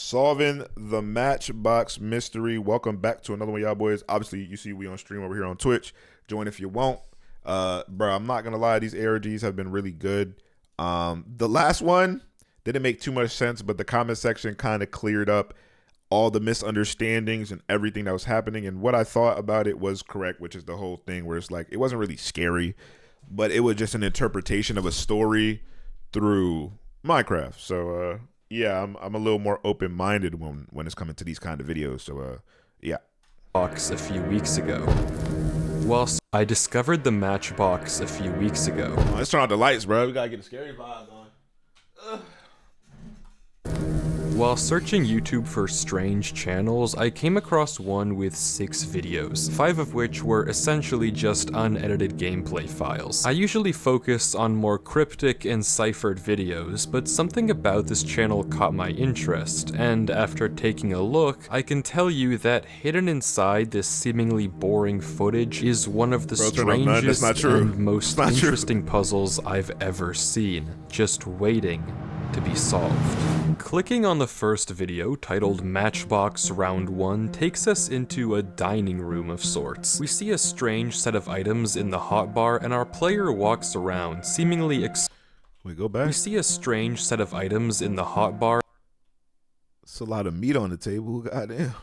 Solving the Matchbox mystery. Welcome back to another one, y'all boys. Obviously, you see we on stream over here on Twitch. Join if you want. Bro, I'm not gonna lie, these ARGs have been really good. The last one didn't make too much sense, but the comment section kind of cleared up all the misunderstandings and everything that was happening. And what I thought about it was correct, which is the whole thing where it's like, it wasn't really scary, but it was just an interpretation of a story through Minecraft. So, yeah, I'm a little more open-minded when it's coming to these kind of videos. So, yeah. Box a few weeks ago. Whilst I discovered the Matchbox a few weeks ago. Oh, let's turn out the lights, bro. We gotta get the scary vibes on. Ugh. While searching YouTube for strange channels, I came across one with 6 videos, 5 of which were essentially just unedited gameplay files. I usually focus on more cryptic and ciphered videos, but something about this channel caught my interest, and after taking a look, I can tell you that hidden inside this seemingly boring footage is one of the strangest and most interesting puzzles I've ever seen, just waiting to be solved. Clicking on the first video, titled Matchbox Round 1, takes us into a dining room of sorts. We see a strange set of items in the hotbar, and our player walks around, seemingly We see a strange set of items in the hotbar. It's a lot of meat on the table, goddamn. What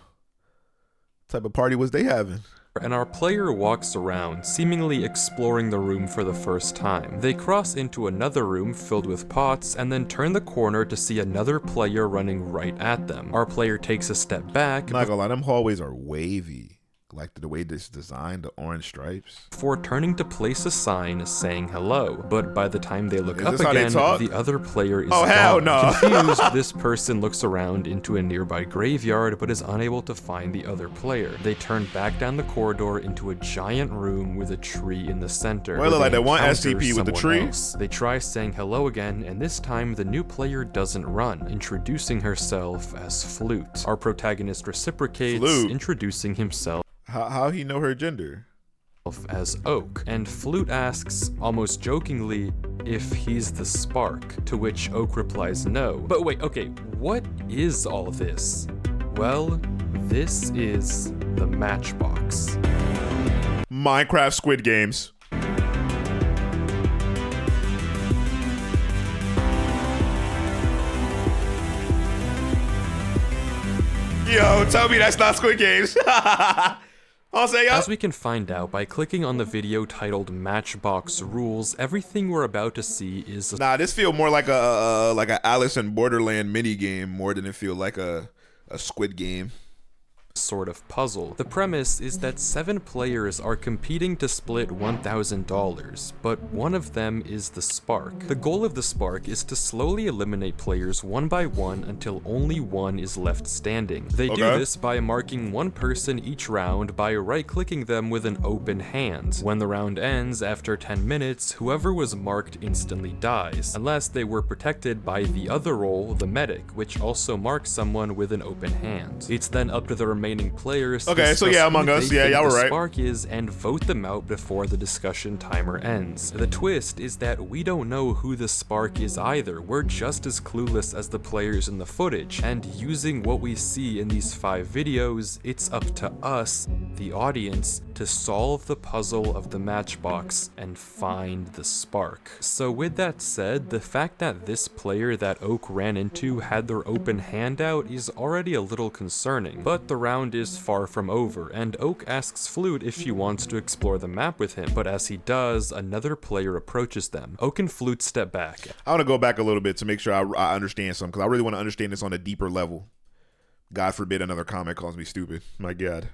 type of party was they having? And our player walks around, seemingly exploring the room for the first time. They cross into another room filled with pots, and then turn the corner to see another player running right at them. Our player takes a step back. I'm not gonna lie, them hallways are wavy. Like the way this designed, the orange stripes. Before turning to place a sign saying hello, but by the time they look up again, the other player is gone. Hell no. Confused, this person looks around into a nearby graveyard, but is unable to find the other player. They turn back down the corridor into a giant room with a tree in the center. Well, like that one SCP with the tree. They try saying hello again, and this time the new player doesn't run, introducing herself as Flute. Our protagonist reciprocates, introducing himself. How he know her gender? As Oak, and Flute asks, almost jokingly, if he's the spark, to which Oak replies no. But wait, okay, what is all this? Well, this is the Matchbox. Minecraft Squid Games. Yo, tell me that's not Squid Games. As we can find out by clicking on the video titled Matchbox Rules, everything we're about to see is Nah, this feel more like a Alice in Borderland mini game more than it feel like a Squid Game sort of puzzle. The premise is that 7 players are competing to split $1,000, but one of them is the spark. The goal of the spark is to slowly eliminate players one by one until only one is left standing. They do this by marking one person each round by right-clicking them with an open hand. When the round ends after 10 minutes, whoever was marked instantly dies, unless they were protected by the other role, the medic, which also marks someone with an open hand. It's then up to the remaining players to so yeah, Among Us, yeah, y'all were right. Spark is and vote them out before the discussion timer ends. The twist is that we don't know who the spark is either. We're just as clueless as the players in the footage, and using what we see in these 5 videos, it's up to us, the audience, to solve the puzzle of the Matchbox and find the spark. So with that said, the fact that this player that Oak ran into had their open hand out is already a little concerning, but the round is far from over, and Oak asks Flute if she wants to explore the map with him, but as he does, another player approaches them. Oak and Flute step back. I want to go back a little bit to make sure I understand something, because I really want to understand this on a deeper level. God forbid another comment calls me stupid. My God.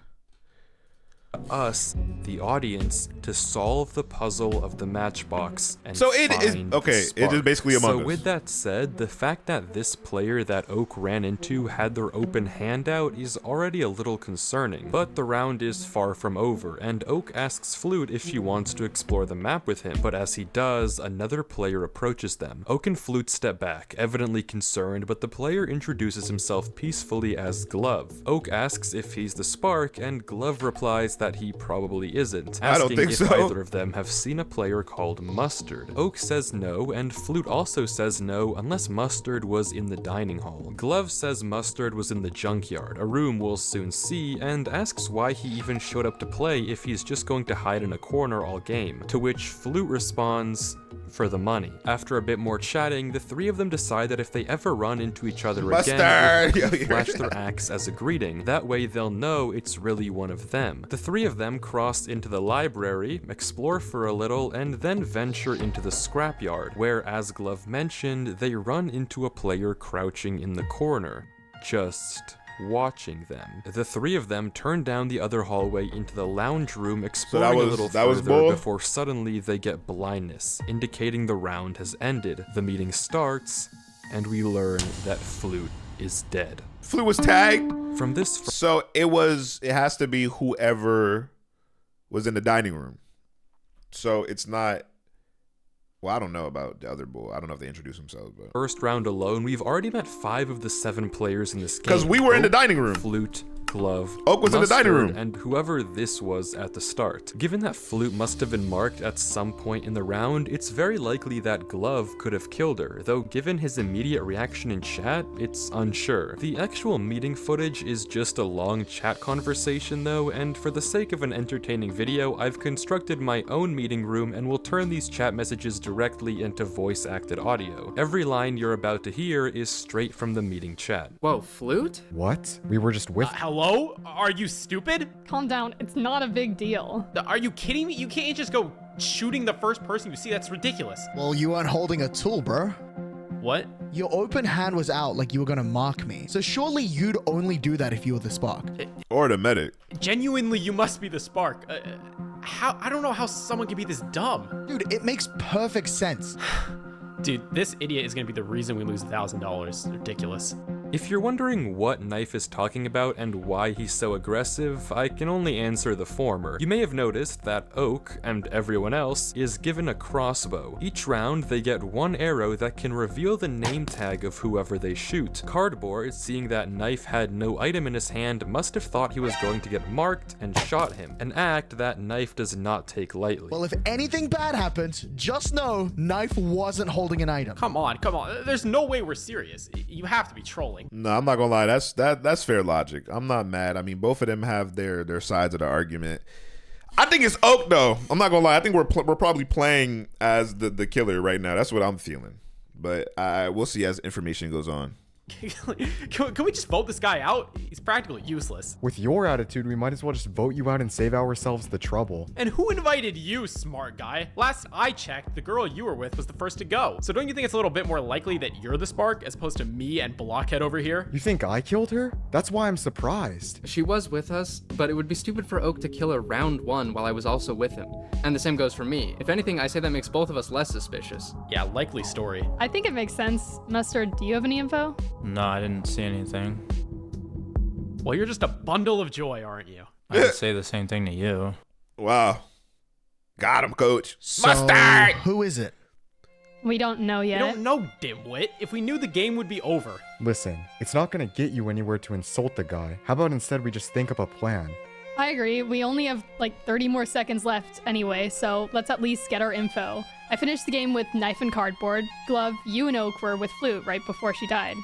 Us, the audience, to solve the puzzle of the Matchbox and so it is okay. It is basically Among Us. So with that said, the fact that this player that Oak ran into had their open hand out is already a little concerning, but the round is far from over, and Oak asks Flute if she wants to explore the map with him, but as he does, another player approaches them. Oak and Flute step back, evidently concerned, but the player introduces himself peacefully as Glove. Oak asks if he's the spark, and Glove replies that he probably isn't, I don't asking think if so. either of them have seen a player called Mustard. Oak says no, and Flute also says no unless Mustard was in the dining hall. Glove says Mustard was in the junkyard, a room we'll soon see, and asks why he even showed up to play if he's just going to hide in a corner all game, to which Flute responds, for the money. After a bit more chatting, the three of them decide that if they ever run into each other again, they'll flash their axe as a greeting. That way they'll know it's really one of them. The three of them cross into the library, explore for a little, and then venture into the scrapyard, where, as Glove mentioned, they run into a player crouching in the corner, just watching them. The three of them turn down the other hallway into the lounge room, exploring a little further before suddenly they get blindness, indicating the round has ended. The meeting starts, and we learn that Flute is dead. Flute was tagged? From this... So it has to be whoever was in the dining room. So it's not... Well, I don't know about the other bull. I don't know if they introduced themselves, but... First round alone, we've already met 5 of the 7 players in this game. Because we were in the dining room. Flute, Glove, Oak was in the dining room, and whoever this was at the start. Given that Flute must have been marked at some point in the round, it's very likely that Glove could have killed her, though given his immediate reaction in chat, it's unsure. The actual meeting footage is just a long chat conversation though, and for the sake of an entertaining video, I've constructed my own meeting room and will turn these chat messages directly into voice-acted audio. Every line you're about to hear is straight from the meeting chat. Whoa, Flute? What? We were just with... Hello? Are you stupid? Calm down, it's not a big deal. Are you kidding me? You can't just go shooting the first person you see. That's ridiculous. Well, you weren't holding a tool, bro. What? Your open hand was out like you were gonna mark me. So surely you'd only do that if you were the spark. Or the medic. Genuinely, you must be the spark. I don't know how someone can be this dumb. Dude, it makes perfect sense. Dude, this idiot is gonna be the reason we lose $1,000. Ridiculous. If you're wondering what Knife is talking about and why he's so aggressive, I can only answer the former. You may have noticed that Oak, and everyone else, is given a crossbow. Each round, they get one arrow that can reveal the name tag of whoever they shoot. Cardboard, seeing that Knife had no item in his hand, must have thought he was going to get marked and shot him, an act that Knife does not take lightly. Well, if anything bad happens, just know Knife wasn't holding an item. Come on. There's no way we're serious. You have to be trolling. No, I'm not gonna lie. That's fair logic. I'm not mad. I mean, both of them have their sides of the argument. I think it's Oak though. I'm not gonna lie. I think we're probably playing as the killer right now. That's what I'm feeling. But we'll see as information goes on. Can we just vote this guy out? He's practically useless. With your attitude, we might as well just vote you out and save ourselves the trouble. And who invited you, smart guy? Last I checked, the girl you were with was the first to go. So don't you think it's a little bit more likely that you're the spark as opposed to me and Blockhead over here? You think I killed her? That's why I'm surprised. She was with us, but it would be stupid for Oak to kill her round 1 while I was also with him. And the same goes for me. If anything, I say that makes both of us less suspicious. Yeah, likely story. I think it makes sense. Mustard, do you have any info? No, I didn't see anything. Well, you're just a bundle of joy, aren't you? I could say the same thing to you. Wow. Got him, coach. So, Mustard! who is it? We don't know We yet. don't know, dimwit. If we knew, the game would be over. Listen, it's not gonna get you anywhere to insult the guy. How about instead we just think up a plan? I agree. We only have like 30 more seconds left anyway, so let's at least get our info. I finished the game with Knife and Cardboard. Glove, you and Oak were with Flute right before she died,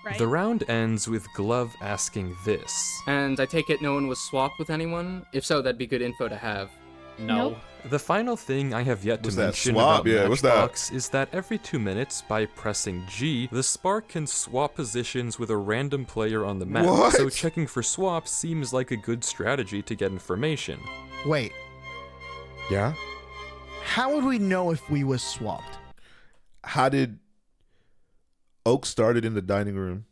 right? The round ends with Glove asking this. And I take it no one was swapped with anyone? If so, that'd be good info to have. No. Nope. The final thing I have yet to What's that, mention swap? about Yeah, what's that? Matchbox is that every 2 minutes, by pressing G, the spark can swap positions with a random player on the map. What? So checking for swaps seems like a good strategy to get information. Wait, Yeah? how would we know if we were swapped? How did Oak started in the dining room?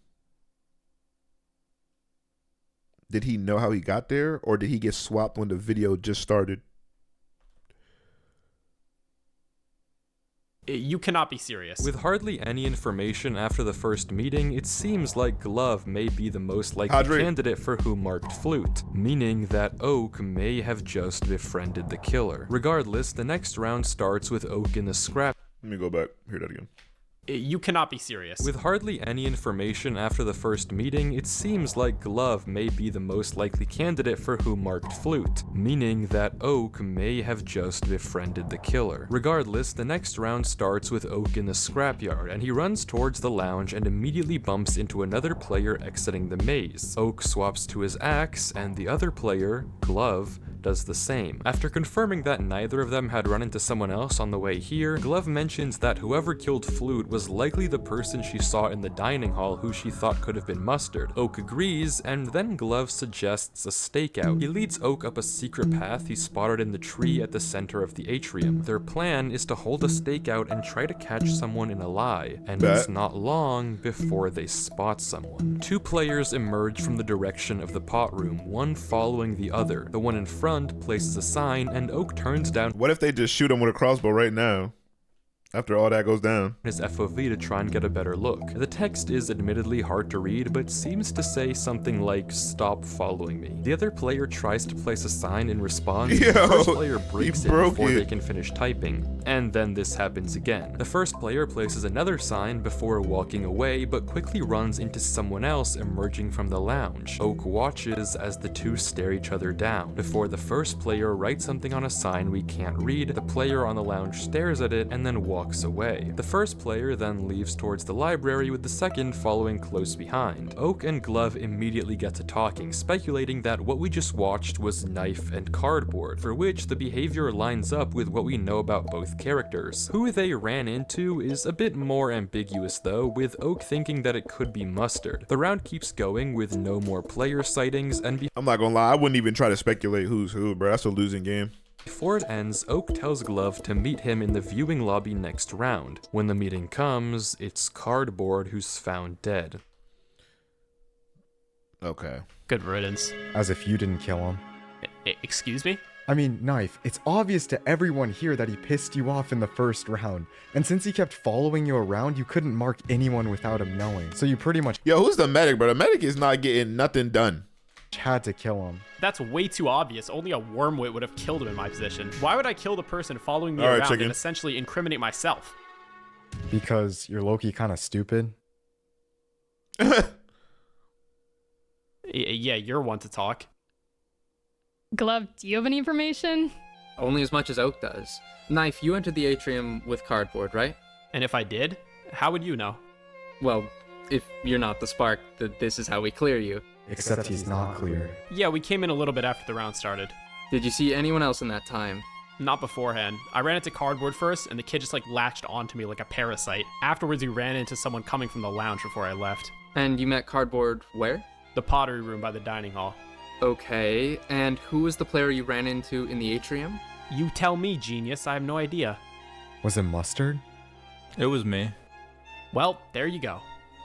Did he know how he got there, or did he get swapped when the video just started? You cannot be serious. With hardly any information after the first meeting, it seems like Glove may be the most likely Audrey. candidate for who marked Flute, meaning that Oak may have just befriended the killer. Regardless, the next round starts with Oak in the scrap Let me go back. Hear that again. You cannot be serious. With hardly any information after the first meeting, it seems like Glove may be the most likely candidate for who marked Flute, meaning that Oak may have just befriended the killer. Regardless, the next round starts with Oak in the scrapyard, and he runs towards the lounge and immediately bumps into another player exiting the maze. Oak swaps to his axe, and the other player, Glove, does the same. After confirming that neither of them had run into someone else on the way here, Glove mentions that whoever killed Flute was likely the person she saw in the dining hall who she thought could have been Mustard. Oak agrees, and then Glove suggests a stakeout. He leads Oak up a secret path he spotted in the tree at the center of the atrium. Their plan is to hold a stakeout and try to catch someone in a lie, and it's not long before they spot someone. Two players emerge from the direction of the pot room, one following the other. The one in front places a sign, and Oak turns down What if they just shoot him with a crossbow right now? After all that goes down. his FOV to try and get a better look. The text is admittedly hard to read, but seems to say something like, "Stop following me." The other player tries to place a sign in response, Yo, the first player breaks he it broke before it. they can finish typing. And then this happens again. The first player places another sign before walking away, but quickly runs into someone else emerging from the lounge. Oak watches as the two stare each other down. Before the first player writes something on a sign we can't read, the player on the lounge stares at it and then walks away. The first player then leaves towards the library with the second following close behind. Oak and Glove immediately get to talking, speculating that what we just watched was knife and cardboard, for which the behavior lines up with what we know about both characters. Who they ran into is a bit more ambiguous though, with Oak thinking that it could be Mustard. The round keeps going with no more player sightings, and I'm not gonna lie, I wouldn't even try to speculate who's who, bro. That's a losing game. before it ends, Oak tells Glove to meet him in the viewing lobby next round. When the meeting comes, it's Cardboard who's found dead. Okay. Good riddance. As if you didn't kill him. Excuse me? I mean, Knife, it's obvious to everyone here that he pissed you off in the first round. And since he kept following you around, you couldn't mark anyone without him knowing. So you pretty much Yo, who's the medic, bro? The medic is not getting nothing done. had to kill him. That's way too obvious. Only a wormwit would have killed him in my position. Why would I kill the person following me All right, around chicken. and essentially incriminate myself? Because you're low-key kind of stupid. Yeah, you're one to talk. Glove, do you have any information? Only as much as Oak does. Knife, you entered the atrium with Cardboard, right? And if I did, how would you know? Well, if you're not the spark, this is how we clear you. Except he's not clear. Yeah, we came in a little bit after the round started. Did you see anyone else in that time? Not beforehand. I ran into Cardboard first, and the kid just latched onto me like a parasite. Afterwards, we ran into someone coming from the lounge before I left. And you met Cardboard where? The pottery room by the dining hall. Okay, and who was the player you ran into in the atrium? You tell me, genius. I have no idea. Was it Mustard? It was me. Well, there you go.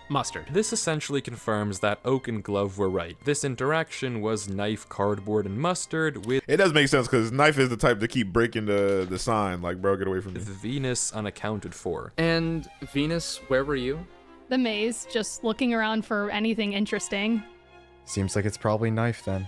Mustard. This essentially confirms that Oak and Glove were right. This interaction was Knife, Cardboard, and Mustard, with It does make sense because Knife is the type to keep breaking the sign. Like, bro, get away from me. Venus unaccounted for. And Venus, where were you? The maze, just looking around for anything interesting. Seems like it's probably Knife then.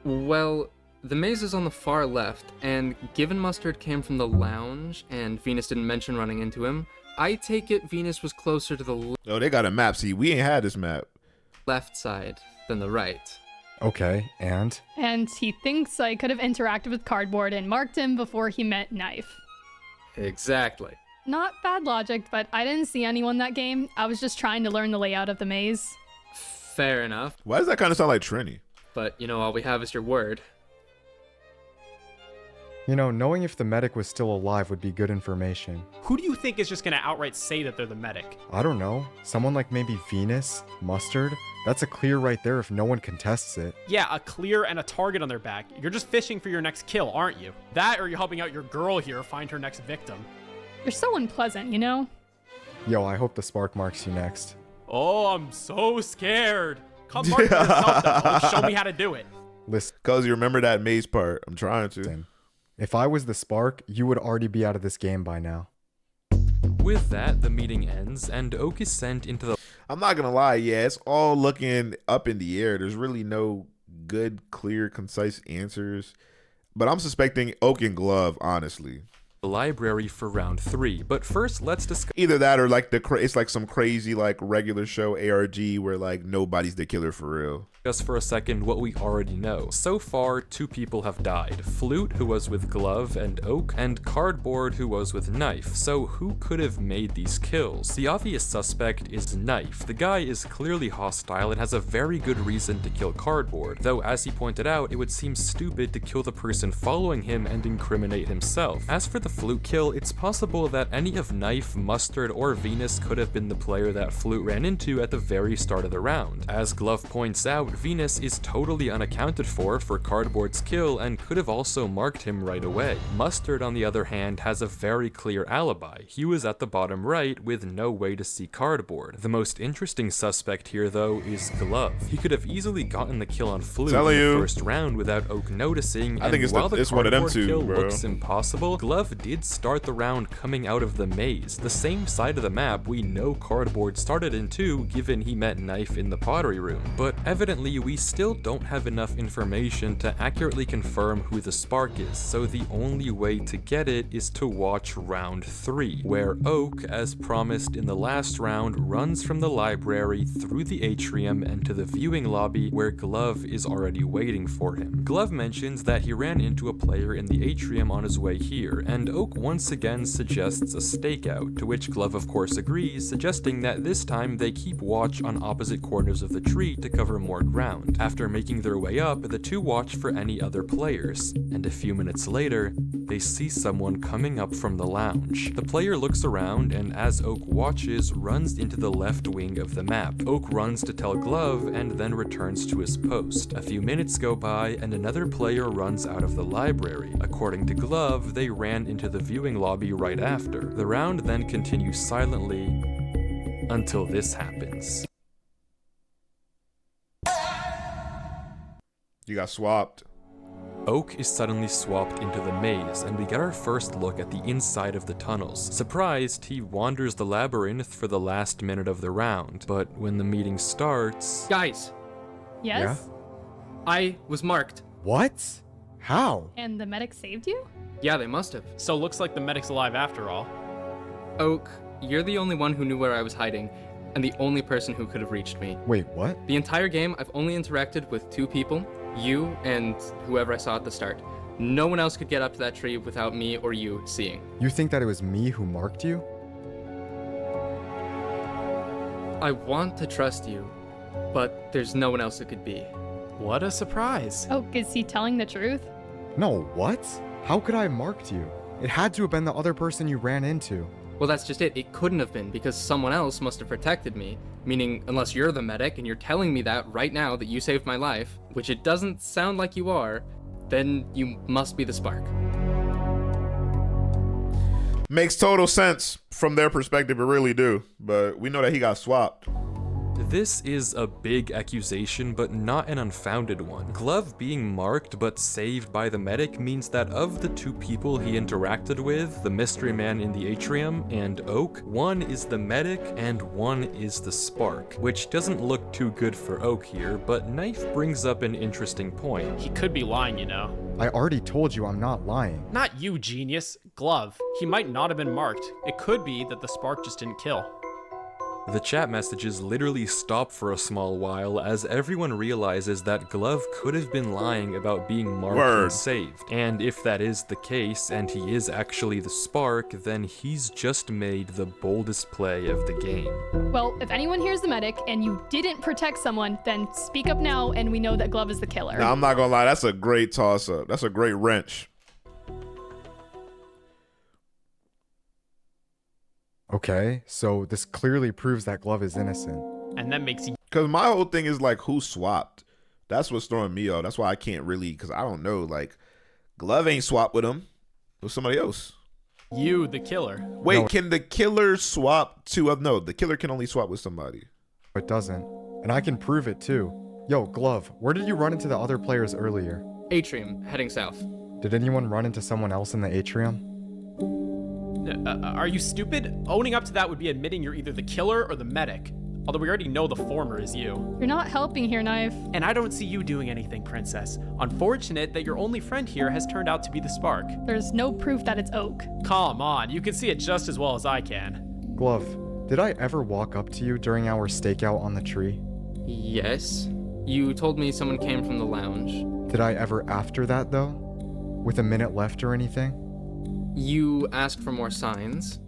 Well, the maze is on the far left, and given Mustard came from the lounge, and Venus didn't mention running into him, I take it Venus was closer to the Oh, they got a map. See, we ain't had this map. left side than the right. Okay, and? And he thinks I could have interacted with Cardboard and marked him before he met Knife. Exactly. Not bad logic, but I didn't see anyone that game. I was just trying to learn the layout of the maze. Fair enough, Why does that kind of sound like Trini? but all we have is your word. You know, knowing if the medic was still alive would be good information. Who do you think is just gonna outright say that they're the medic? I don't know. Someone like maybe Venus? Mustard? That's a clear right there if no one contests it. Yeah, a clear and a target on their back. You're just fishing for your next kill, aren't you? That or you're helping out your girl here find her next victim. You're so unpleasant, you know? Yo, I hope the spark marks you next. Oh, I'm so scared. Come mark it yourself then. Oh, show me how to do it. Cause you remember that maze part. I'm trying to. Listen, if I was the spark, you would already be out of this game by now. With that, the meeting ends, and Oak is sent into the I'm not gonna lie, yeah, it's all looking up in the air. There's really no good, clear, concise answers. But I'm suspecting Oak and Glove, honestly. the library for round 3. But first, let's discuss Either that or like it's like some crazy like regular show ARG where like nobody's the killer for real. for a second what we already know. So far, 2 people have died. Flute, who was with Glove and Oak, and Cardboard, who was with Knife. So who could have made these kills? The obvious suspect is Knife. The guy is clearly hostile and has a very good reason to kill Cardboard, though as he pointed out, it would seem stupid to kill the person following him and incriminate himself. As for the Flute kill, it's possible that any of Knife, Mustard, or Venus could have been the player that Flute ran into at the very start of the round. As Glove points out, Venus is totally unaccounted for Cardboard's kill and could have also marked him right away. Mustard, on the other hand, has a very clear alibi. He was at the bottom right with no way to see Cardboard. The most interesting suspect here, though, is Glove. He could have easily gotten the kill on Flute in the first round without Oak noticing, I think while the it's one of them Cardboard two, kill bro. looks impossible, Glove did start the round coming out of the maze, the same side of the map we know Cardboard started in too, given he met Knife in the pottery room. But evidently we still don't have enough information to accurately confirm who the spark is, so the only way to get it is to watch round 3, where Oak, as promised in the last round, runs from the library through the atrium and to the viewing lobby where Glove is already waiting for him. Glove mentions that he ran into a player in the atrium on his way here, and Oak once again suggests a stakeout, to which Glove of course agrees, suggesting that this time they keep watch on opposite corners of the tree to cover more ground. After making their way up, the two watch for any other players, and a few minutes later, they see someone coming up from the lounge. The player looks around and, as Oak watches, runs into the left wing of the map. Oak runs to tell Glove and then returns to his post. A few minutes go by and another player runs out of the library. According to Glove, they ran into the viewing lobby right after. The round then continues silently until this happens. You got swapped. Oak is suddenly swapped into the maze, and we get our first look at the inside of the tunnels. Surprised, he wanders the labyrinth for the last minute of the round, but when the meeting starts... Guys, Yes? I was marked. What? How? And the medic saved you? Yeah, they must have. So looks like the medic's alive after all. Oak, you're the only one who knew where I was hiding, and the only person who could have reached me. Wait, what? The entire game, I've only interacted with 2 people, you and whoever I saw at the start. No one else could get up to that tree without me or you seeing. You think that it was me who marked you? I want to trust you, but there's no one else it could be. What a surprise. Oh, is he telling the truth? No, what? How could I have marked you? It had to have been the other person you ran into. Well, that's just it. It couldn't have been because someone else must have protected me. Meaning, unless you're the medic and you're telling me that right now that you saved my life, which it doesn't sound like you are, then you must be the spark. Makes total sense from their perspective, it really do. But we know that he got swapped. This is a big accusation, but not an unfounded one. Glove being marked but saved by the medic means that of the 2 people he interacted with, the mystery man in the atrium and Oak, one is the medic and one is the spark, which doesn't look too good for Oak here, but Knife brings up an interesting point. He could be lying, you know. I already told you I'm not lying. Not you, genius. Glove. He might not have been marked. It could be that the spark just didn't kill. The chat messages literally stop for a small while as everyone realizes that Glove could have been lying about being marked and saved. And if that is the case, and he is actually the spark, then he's just made the boldest play of the game. Well, if anyone hears the medic and you didn't protect someone, then speak up now and we know that Glove is the killer. Now, I'm not gonna lie, that's a great toss-up. That's a great wrench. Okay, so this clearly proves that Glove is innocent. And that makes you... Because my whole thing is like, who swapped? That's what's throwing me off. That's why I can't really, because I don't know. Like, Glove ain't swapped with him. It was somebody else. You, the killer. Wait, No. can the killer swap to... no, the killer can only swap with somebody. It doesn't. And I can prove it too. Yo, Glove, where did you run into the other players earlier? Atrium, heading south. Did anyone run into someone else in the atrium? Are you stupid? Owning up to that would be admitting you're either the killer or the medic. although we already know the former is you. You're not helping here, Knife. And I don't see you doing anything, Princess. Unfortunate that your only friend here has turned out to be the spark. There's no proof that it's Oak. Come on, you can see it just as well as I can. Glove, did I ever walk up to you during our stakeout on the tree? Yes. You told me someone came from the lounge. Did I ever after that, though? With a minute left or anything? You asked for more signs.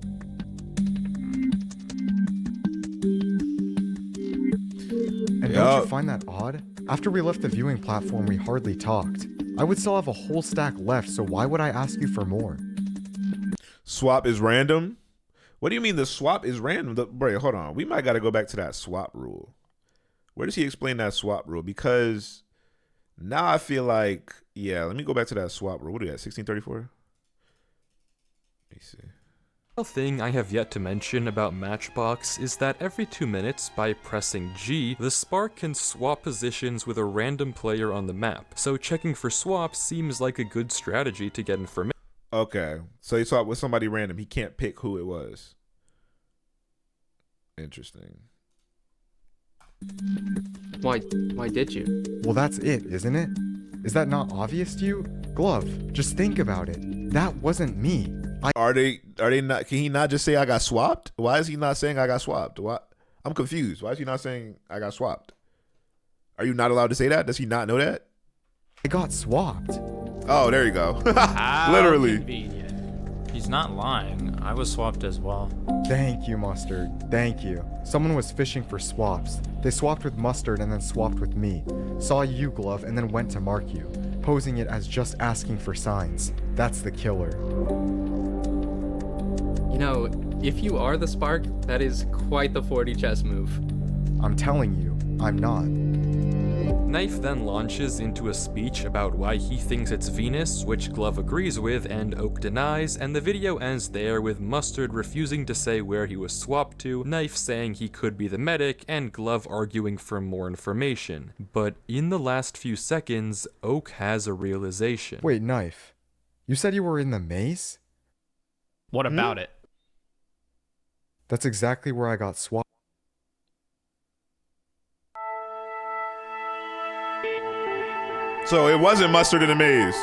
And don't you find that odd? After we left the viewing platform, we hardly talked. I would still have a whole stack left, so why would I ask you for more? Swap is random? What do you mean the swap is random? Bro, hold on. We might got to go back to that swap rule. Where does he explain that swap rule? Because now I feel like, yeah, let me go back to that swap rule. What do you got, 1634? Let me see. The thing I have yet to mention about Matchbox is that every 2 minutes, by pressing G, the spark can swap positions with a random player on the map, so checking for swaps seems like a good strategy to get information. Okay, so he swapped with somebody random. He can't pick who it was. Interesting. Why did you? Well, that's it, isn't it? Is that not obvious to you? Glove, just think about it. That wasn't me. Are they not? Can he not just say I got swapped? Why is he not saying I got swapped? What? I'm confused. Why is he not saying I got swapped? Are you not allowed to say that? Does he not know that? I got swapped. Oh, there you go. How Literally. convenient. He's not lying. I was swapped as well. Thank you, Mustard. Thank you. Someone was fishing for swaps. They swapped with Mustard and then swapped with me. Saw you, Glove, and then went to mark you, posing it as just asking for signs. That's the killer. You know, if you are the spark, that is quite the 40 chess move. I'm telling you, I'm not. Knife then launches into a speech about why he thinks it's Venus, which Glove agrees with and Oak denies, and the video ends there with Mustard refusing to say where he was swapped to, Knife saying he could be the medic, and Glove arguing for more information. But in the last few seconds, Oak has a realization. Wait, Knife. You said you were in the maze? What about it? That's exactly where I got swapped. So it wasn't Mustard in the maze.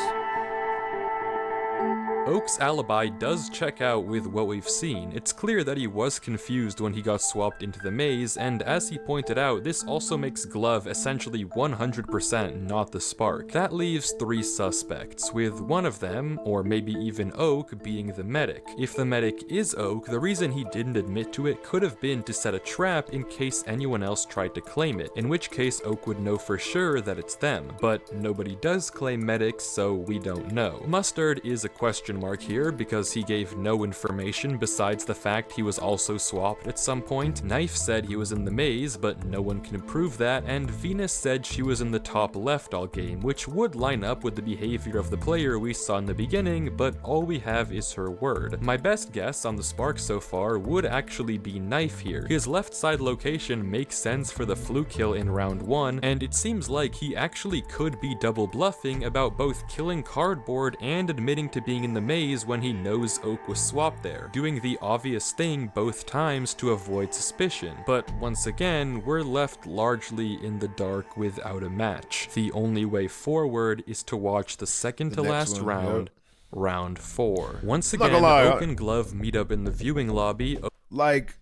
Oak's alibi does check out with what we've seen. It's clear that he was confused when he got swapped into the maze, and as he pointed out, this also makes Glove essentially 100% not the spark. That leaves 3 suspects, with one of them, or maybe even Oak, being the medic. If the medic is Oak, the reason he didn't admit to it could have been to set a trap in case anyone else tried to claim it, in which case Oak would know for sure that it's them. But nobody does claim medics, so we don't know. Mustard is a question mark here because he gave no information besides the fact he was also swapped at some point. Knife said he was in the maze, but no one can prove that, and Venus said she was in the top left all game, which would line up with the behavior of the player we saw in the beginning, but all we have is her word. My best guess on the spark so far would actually be Knife here. His left side location makes sense for the fluke kill in round 1, and it seems like he actually could be double bluffing about both killing Cardboard and admitting to being in the maze when he knows Oak was swapped there, doing the obvious thing both times to avoid suspicion. But once again, we're left largely in the dark without a match. The only way forward is to watch the second to last round, round 4. Once again, Oak and Glove meet up in the viewing lobby. Like,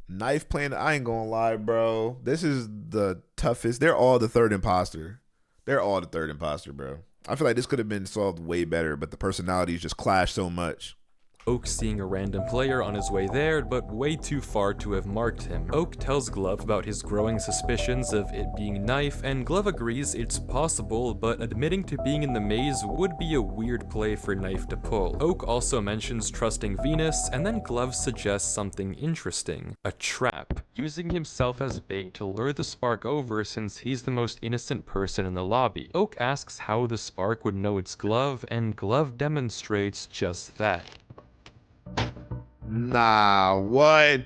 Knife playing, I ain't gonna lie, bro. This is the toughest. They're all the third imposter. They're all the third imposter, bro. I feel like this could have been solved way better, but the personalities just clash so much. Oak seeing a random player on his way there, but way too far to have marked him. Oak tells Glove about his growing suspicions of it being Knife, and Glove agrees it's possible, but admitting to being in the maze would be a weird play for Knife to pull. Oak also mentions trusting Venus, and then Glove suggests something interesting. A trap. Using himself as bait to lure the spark over since he's the most innocent person in the lobby. Oak asks how the spark would know it's Glove, and Glove demonstrates just that. Nah, what?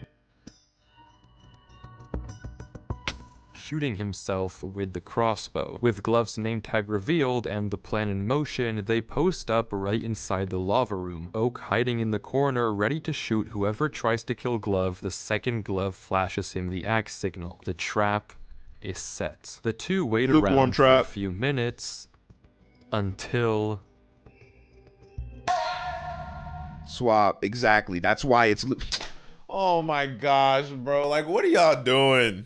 shooting himself with the crossbow. With Glove's name tag revealed and the plan in motion, they post up right inside the lava room. Oak hiding in the corner, ready to shoot whoever tries to kill Glove the second Glove flashes him the axe signal. The trap is set. The two wait Lukewarm around for a trap. few minutes until... Swap, exactly. That's why it's... Oh my gosh, bro. Like, what are y'all doing?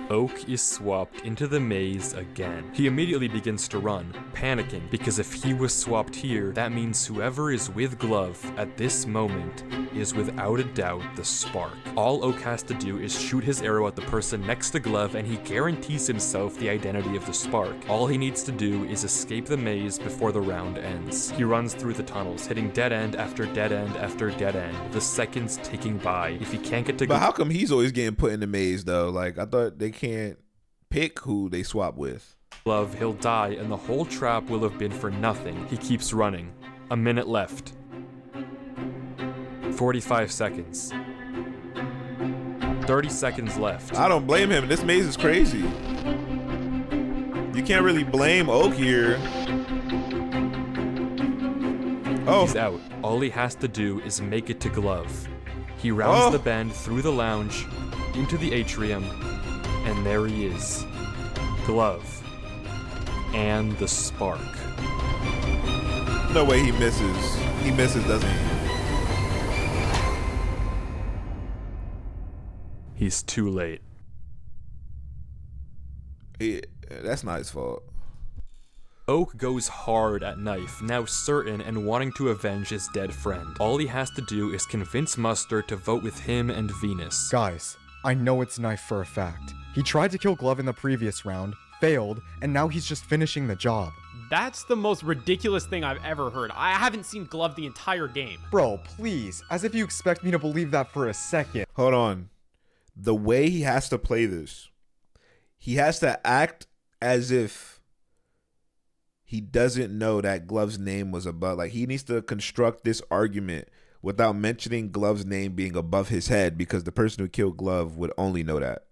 Oak is swapped into the maze again. He immediately begins to run, panicking, because if he was swapped here, that means whoever is with Glove at this moment is without a doubt the Spark. All Oak has to do is shoot his arrow at the person next to Glove and he guarantees himself the identity of the Spark. All he needs to do is escape the maze before the round ends. He runs through the tunnels, hitting dead end after dead end after dead end, the seconds ticking by. If he can't get to But how come he's always getting put in the maze, though? Like, I thought they can't pick who they swap with. Glove, he'll die and the whole trap will have been for nothing. He keeps running. A minute left. 45 seconds. 30 seconds left. I don't blame him. This maze is crazy. You can't really blame Oak here. Oh. He's out. All he has to do is make it to Glove. He rounds the bend through the lounge, into the atrium, and there he is. Glove. And the Spark. No way he misses. He misses, doesn't he? He's too late. That's not his fault. Oak goes hard at Knife, now certain and wanting to avenge his dead friend. All he has to do is convince Mustard to vote with him and Venus. Guys, I know it's Knife for a fact. He tried to kill Glove in the previous round, failed, and now he's just finishing the job. That's the most ridiculous thing I've ever heard. I haven't seen Glove the entire game. Bro, please, as if you expect me to believe that for a second. Hold on. The way he has to play this, he has to act as if he doesn't know that Glove's name was above. Like, he needs to construct this argument without mentioning Glove's name being above his head, because the person who killed Glove would only know that.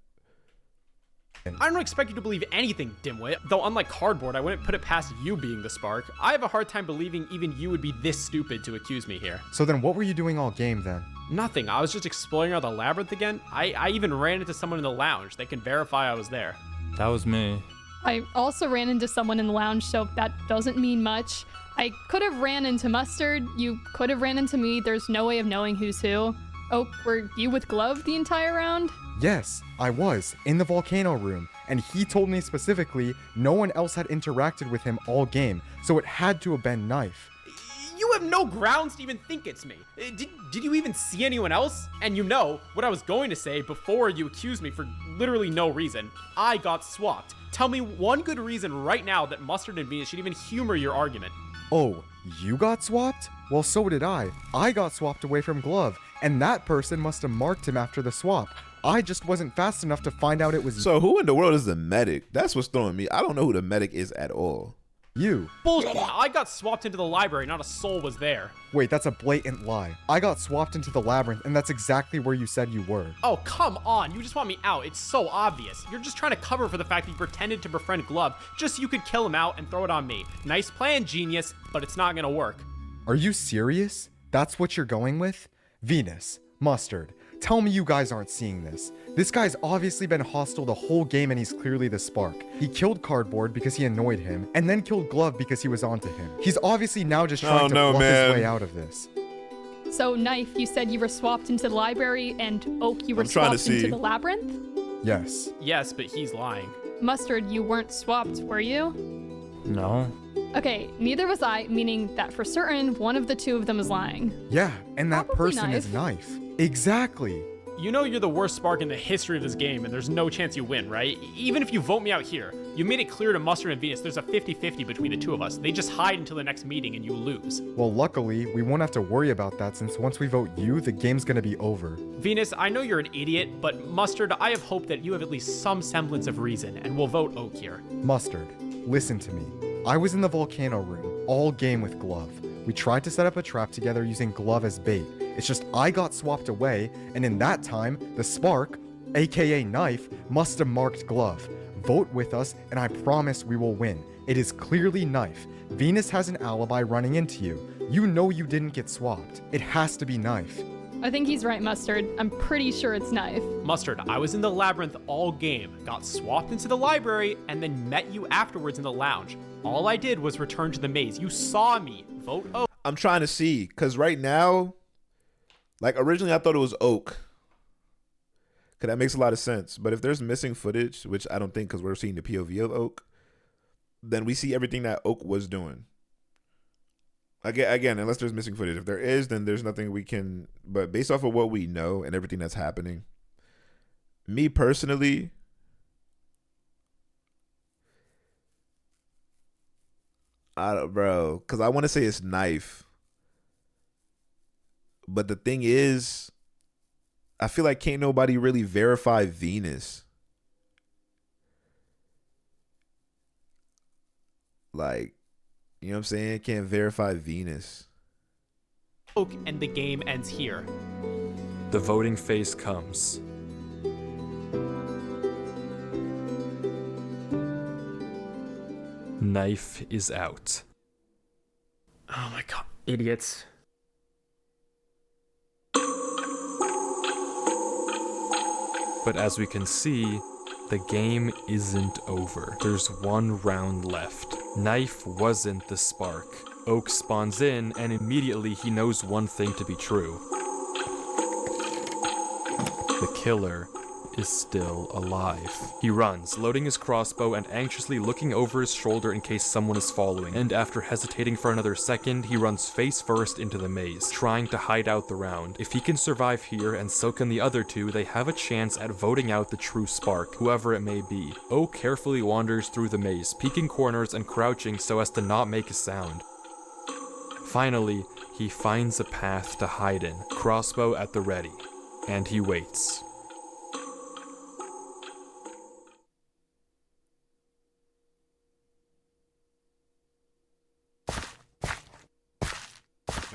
I don't expect you to believe anything, dimwit. Though unlike Cardboard, I wouldn't put it past you being the Spark. I have a hard time believing even you would be this stupid to accuse me here. So then what were you doing all game then? Nothing. I was just exploring out the labyrinth again. I even ran into someone in the lounge. They can verify I was there. That was me. I also ran into someone in the lounge, so that doesn't mean much. I could have ran into Mustard. You could have ran into me. There's no way of knowing who's who. Oh, were you with Glove the entire round? Yes, I was, in the volcano room, and he told me specifically no one else had interacted with him all game, so it had to have been Knife. You have no grounds to even think it's me. Did you even see anyone else? And you know what I was going to say before you accused me for literally no reason. I got swapped. Tell me one good reason right now that Mustard and Venus should even humor your argument. Oh, you got swapped? Well, so did I. I got swapped away from Glove, and that person must have marked him after the swap. I just wasn't fast enough to find out it was So who in the world is the medic? That's what's throwing me. I don't know who the medic is at all. you. Bullshit. I got swapped into the library. Not a soul was there. Wait, that's a blatant lie. I got swapped into the labyrinth, and that's exactly where you said you were. Oh, come on. You just want me out. It's so obvious. You're just trying to cover for the fact that you pretended to befriend Glove just so you could kill him out and throw it on me. Nice plan, genius, but it's not gonna work. Are you serious? That's what you're going with? Venus, Mustard, tell me you guys aren't seeing this. This guy's obviously been hostile the whole game and he's clearly the Spark. He killed Cardboard because he annoyed him, and then killed Glove because he was onto him. He's obviously now just trying to bluff his way out of this. So, Knife, you said you were swapped into the library, and Oak, you were I'm trying to swapped into see. the labyrinth? Yes. Yes, but he's lying. Mustard, you weren't swapped, were you? No. Okay, neither was I, meaning that for certain, one of the two of them is lying. Yeah, and that Probably person is Knife. Knife. Exactly. You know you're the worst Spark in the history of this game, and there's no chance you win, right? Even if you vote me out here, you made it clear to Mustard and Venus there's a 50-50 between the two of us. They just hide until the next meeting and you lose. Well, luckily, we won't have to worry about that since once we vote you, the game's gonna be over. Venus, I know you're an idiot, but Mustard, I have hope that you have at least some semblance of reason, and we'll vote Oak here. Mustard, listen to me. I was in the volcano room, all game with Glove. We tried to set up a trap together using Glove as bait. It's just I got swapped away, and in that time, the Spark, aka Knife, must have marked Glove. Vote with us, and I promise we will win. It is clearly Knife. Venus has an alibi running into you. You know you didn't get swapped. It has to be Knife. I think he's right, Mustard. I'm pretty sure it's Knife. Mustard, I was in the labyrinth all game, got swapped into the library, and then met you afterwards in the lounge. All I did was return to the maze. You saw me. Vote Oak. I'm trying to see, because right now, like originally I thought it was Oak. Because that makes a lot of sense. But if there's missing footage, which I don't think because we're seeing the POV of Oak, then we see everything that Oak was doing. Again, unless there's missing footage. If there is, then there's nothing we can... But based off of what we know and everything that's happening, me personally... Bro, because I want to say it's Knife. But the thing is, I feel like can't nobody really verify Venus. Like, you know what I'm saying? Can't verify Venus. Oak, and the game ends here. The voting phase comes. Knife is out. Oh my god, idiots. But as we can see, the game isn't over. There's one round left. Knife wasn't the spark. Oak spawns in, and immediately he knows one thing to be true. The killer is still alive. He runs, loading his crossbow and anxiously looking over his shoulder in case someone is following, and after hesitating for another second, he runs face first into the maze, trying to hide out the round. If he can survive here, and so can the other two, they have a chance at voting out the true spark, whoever it may be. Oak carefully wanders through the maze, peeking corners and crouching so as to not make a sound. Finally, he finds a path to hide in, crossbow at the ready, and he waits.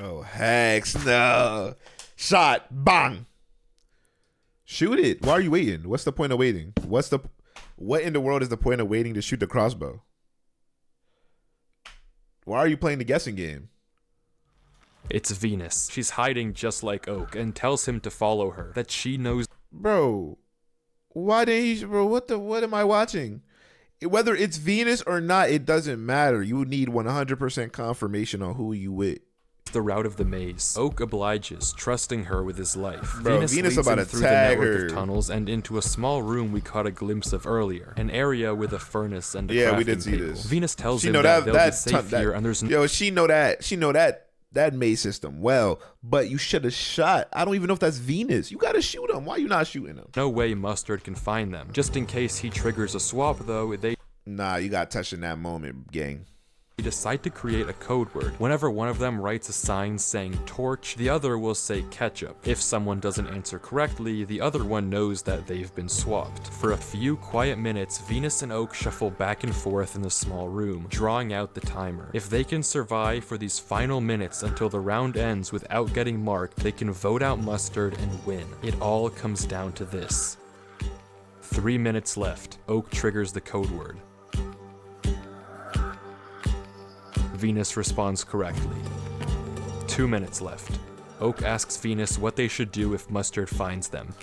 Oh, hex no. Shot. Bang. Shoot it. Why are you waiting? What's the point of waiting? What in the world is the point of waiting to shoot the crossbow? Why are you playing the guessing game? It's Venus. She's hiding just like Oak and tells him to follow her, that she knows. Bro, why didn't he, bro, what am I watching? Whether it's Venus or not, it doesn't matter. You need 100% confirmation on who you with. The route of the maze. Oak obliges, trusting her with his life. Bro, Venus Venus leads about him to through the tag network her. of tunnels and into a small room we caught a glimpse of earlier, an area with a furnace and a Yeah, we crafting did see table. this. Venus tells She him know that they'll be that safe here and there's no... Yo, she know that maze system well, but you should have shot. I don't even know if that's Venus. You gotta shoot him. Why you not shooting him? No way Mustard can find them. Just in case he triggers a swap though, they Nah, you got touched in that moment, gang. decide to create a code word. Whenever one of them writes a sign saying torch, the other will say ketchup. If someone doesn't answer correctly, the other one knows that they've been swapped. For a few quiet minutes, Venus and Oak shuffle back and forth in the small room, drawing out the timer. If they can survive for these final minutes until the round ends without getting marked, they can vote out Mustard and win. It all comes down to this. 3 minutes left. Oak triggers the code word. Venus responds correctly. 2 minutes left. Oak asks Venus what they should do if Mustard finds them.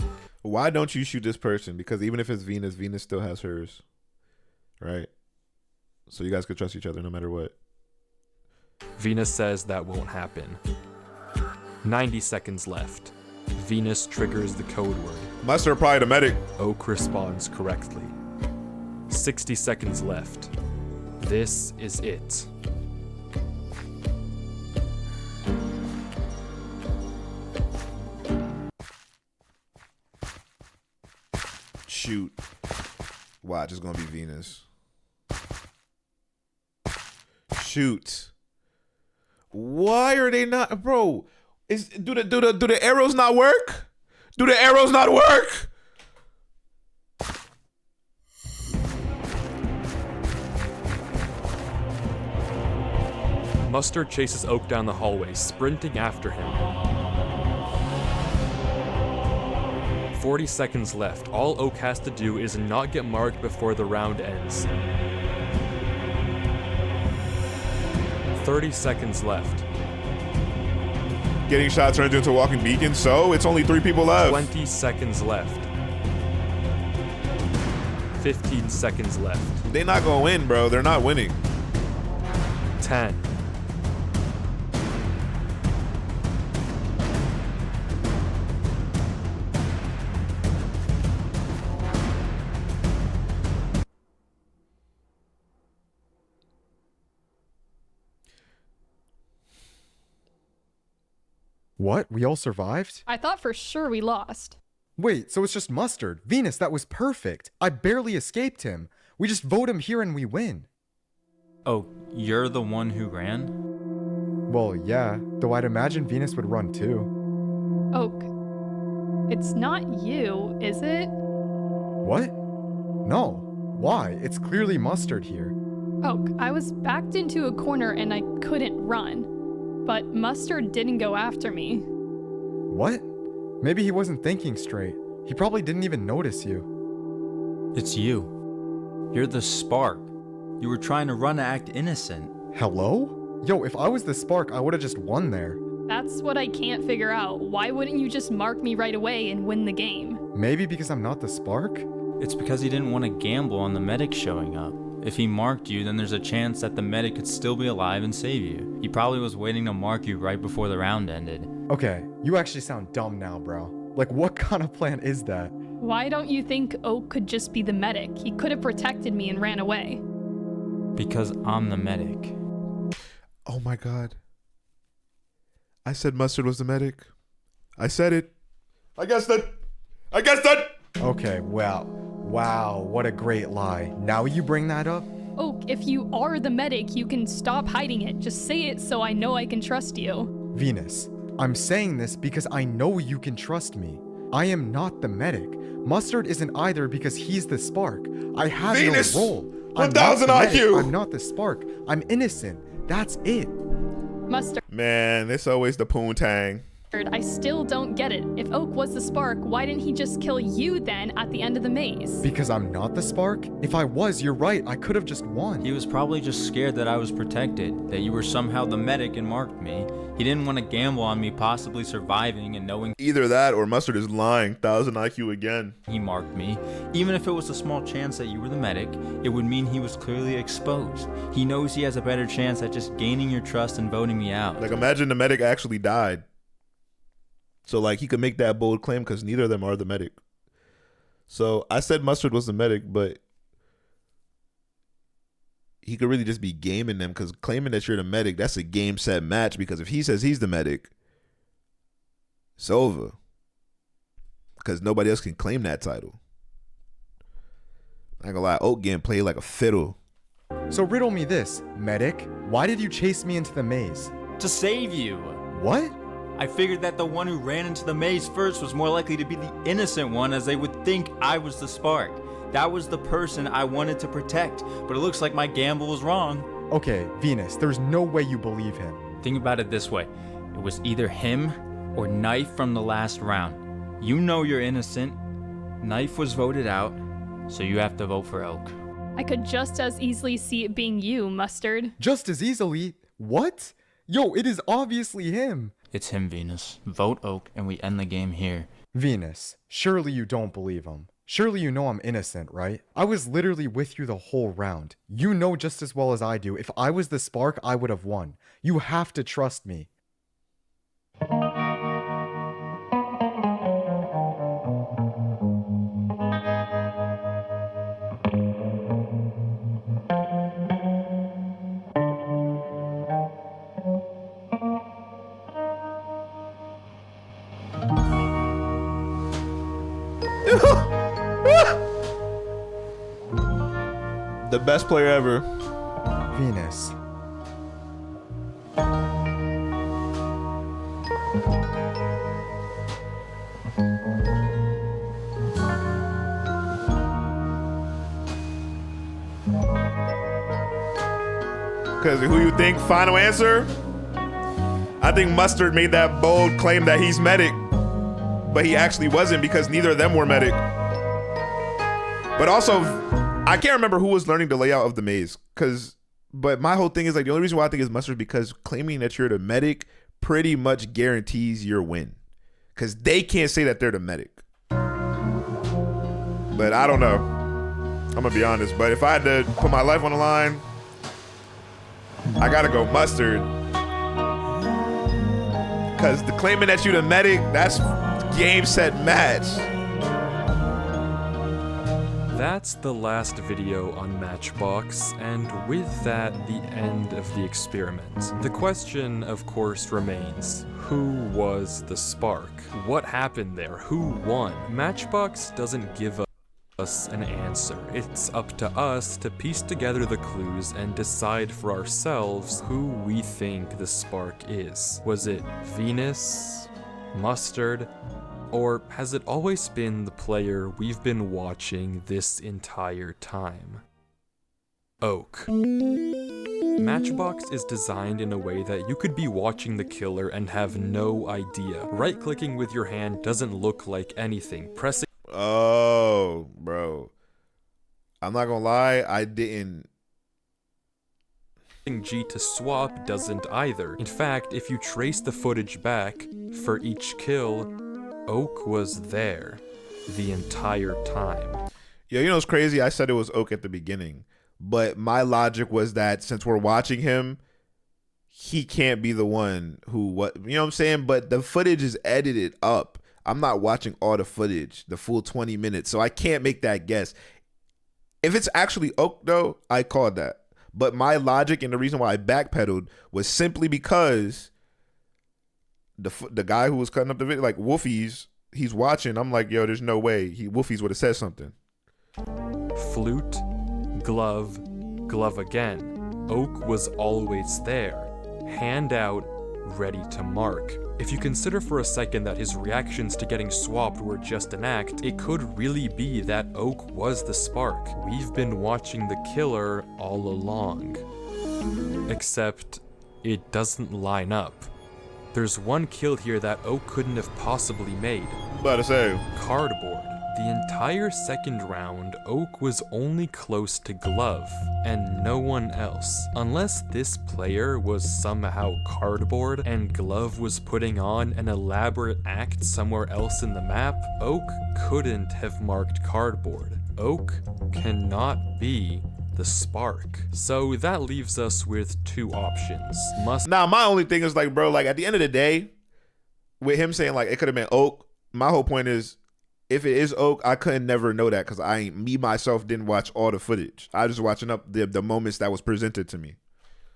Why don't you shoot this person? Because even if it's Venus, Venus still has hers. Right? So you guys could trust each other no matter what. Venus says that won't happen. 90 seconds left. Venus triggers the code word. Mustard probably the medic. Oak responds correctly. 60 seconds left. This is it. Shoot. Watch, it's gonna be Venus. Shoot. Why are they not, bro? Do the arrows not work? Do the arrows not work? Mustard chases Oak down the hallway, sprinting after him. 40 seconds left. All Oak has to do is not get marked before the round ends. 30 seconds left. Getting shot turns into a walking beacon, so it's only 3 people left. 20 seconds left. 15 seconds left. They're not gonna win, bro. They're not winning. 10. What? We all survived? I thought for sure we lost. Wait, so it's just Mustard. Venus, that was perfect. I barely escaped him. We just vote him here and we win. Oh, you're the one who ran? Well, yeah, though I'd imagine Venus would run too. Oak, it's not you, is it? What? No. Why? It's clearly Mustard here. Oak, I was backed into a corner and I couldn't run. But Mustard didn't go after me. What? Maybe he wasn't thinking straight. He probably didn't even notice you. It's you. You're the spark. You were trying to run to act innocent. Hello? Yo, if I was the spark, I would've just won there. That's what I can't figure out. Why wouldn't you just mark me right away and win the game? Maybe because I'm not the spark? It's because he didn't want to gamble on the medic showing up. If he marked you, then there's a chance that the medic could still be alive and save you. He probably was waiting to mark you right before the round ended. Okay, you actually sound dumb now, bro. Like, what kind of plan is that? Why don't you think Oak could just be the medic? He could have protected me and ran away. Because I'm the medic. Oh my god. I said Mustard was the medic. I said it. I guessed it. Okay, well. Wow, what a great lie. Now you bring that up? Oak, if you are the medic, you can stop hiding it. Just say it so I know I can trust you. Venus, I'm saying this because I know you can trust me. I am not the medic. Mustard isn't either because he's the spark. I have Venus, no role. 1,000 IQ. I'm not the spark. I'm innocent. That's it. Mustard, Man, it's always the poontang. I still don't get it. If Oak was the spark, why didn't he just kill you then at the end of the maze? Because I'm not the spark? If I was, you're right. I could have just won. He was probably just scared that I was protected, that you were somehow the medic and marked me. He didn't want to gamble on me possibly surviving and knowing Either that or Mustard is lying. 1,000 IQ again. he marked me. Even if it was a small chance that you were the medic, it would mean he was clearly exposed. He knows he has a better chance at just gaining your trust and voting me out. Like, imagine the medic actually died. So, like, he could make that bold claim because neither of them are the medic. So, I said Mustard was the medic, but he could really just be gaming them because claiming that you're the medic, that's a game, set, match. Because if he says he's the medic, it's over. Because nobody else can claim that title. I ain't gonna lie, Oak getting played like a fiddle. So riddle me this, medic. Why did you chase me into the maze? To save you! What? I figured that the one who ran into the maze first was more likely to be the innocent one, as they would think I was the spark. That was the person I wanted to protect, but it looks like my gamble was wrong. Okay, Venus, there's no way you believe him. Think about it this way. It was either him or Knife from the last round. You know you're innocent. Knife was voted out, so you have to vote for Oak. I could just as easily see it being you, Mustard. Just as easily? What? Yo, it is obviously him. It's him, Venus. Vote Oak and we end the game here. Venus, surely you don't believe him. Surely you know I'm innocent, right? I was literally with you the whole round. You know just as well as I do, if I was the spark, I would have won. You have to trust me. The best player ever. Venus. Because who you think? Final answer? I think Mustard made that bold claim that he's medic. but he actually wasn't because neither of them were medic. But also, I can't remember who was learning the layout of the maze. But my whole thing is like, the only reason why I think it's Mustard is because claiming that you're the medic pretty much guarantees your win. Because they can't say that they're the medic. But I don't know. I'm going to be honest. But if I had to put my life on the line, I got to go Mustard. Because the claiming that you the medic, that's game, set, match. That's the last video on Matchbox, and with that, the end of the experiment. The question, of course, remains, who was the spark? What happened there? Who won? Matchbox doesn't give us an answer. It's up to us to piece together the clues and decide for ourselves who we think the spark is. Was it Venus? Mustard? Or has it always been the player we've been watching this entire time? Oak. Matchbox is designed in a way that you could be watching the killer and have no idea. Right-clicking with your hand doesn't look like anything. Pressing Oh, bro. I'm not gonna lie, I didn't. G to swap doesn't either. In fact, if you trace the footage back, for each kill, Oak was there the entire time. Yeah, you know what's crazy? I said it was Oak at the beginning, but my logic was that since we're watching him, he can't be the one who, you know what I'm saying? But the footage is edited up. I'm not watching all the footage, the full 20 minutes, so I can't make that guess. If it's actually Oak, though, I called that. But my logic and the reason why I backpedaled was simply because the guy who was cutting up the video, like Wolfies, he's watching. I'm like, yo, there's no way Wolfies would have said something. Flute, glove, glove again. Oak was always there. Hand out, ready to mark. If you consider for a second that his reactions to getting swapped were just an act, it could really be that Oak was the spark. We've been watching the killer all along. Except, it doesn't line up. There's one kill here that Oak couldn't have possibly made. About to say. Cardboard. The entire second round, Oak was only close to glove, and no one else. Unless this player was somehow cardboard, and glove was putting on an elaborate act somewhere else in the map, Oak couldn't have marked cardboard. Oak cannot be the spark. So that leaves us with two options. Now, my only thing is like, bro, like at the end of the day, with him saying like it could have been Oak, my whole point is, if it is Oak, I couldn't never know that because myself didn't watch all the footage. I was watching up the moments that was presented to me.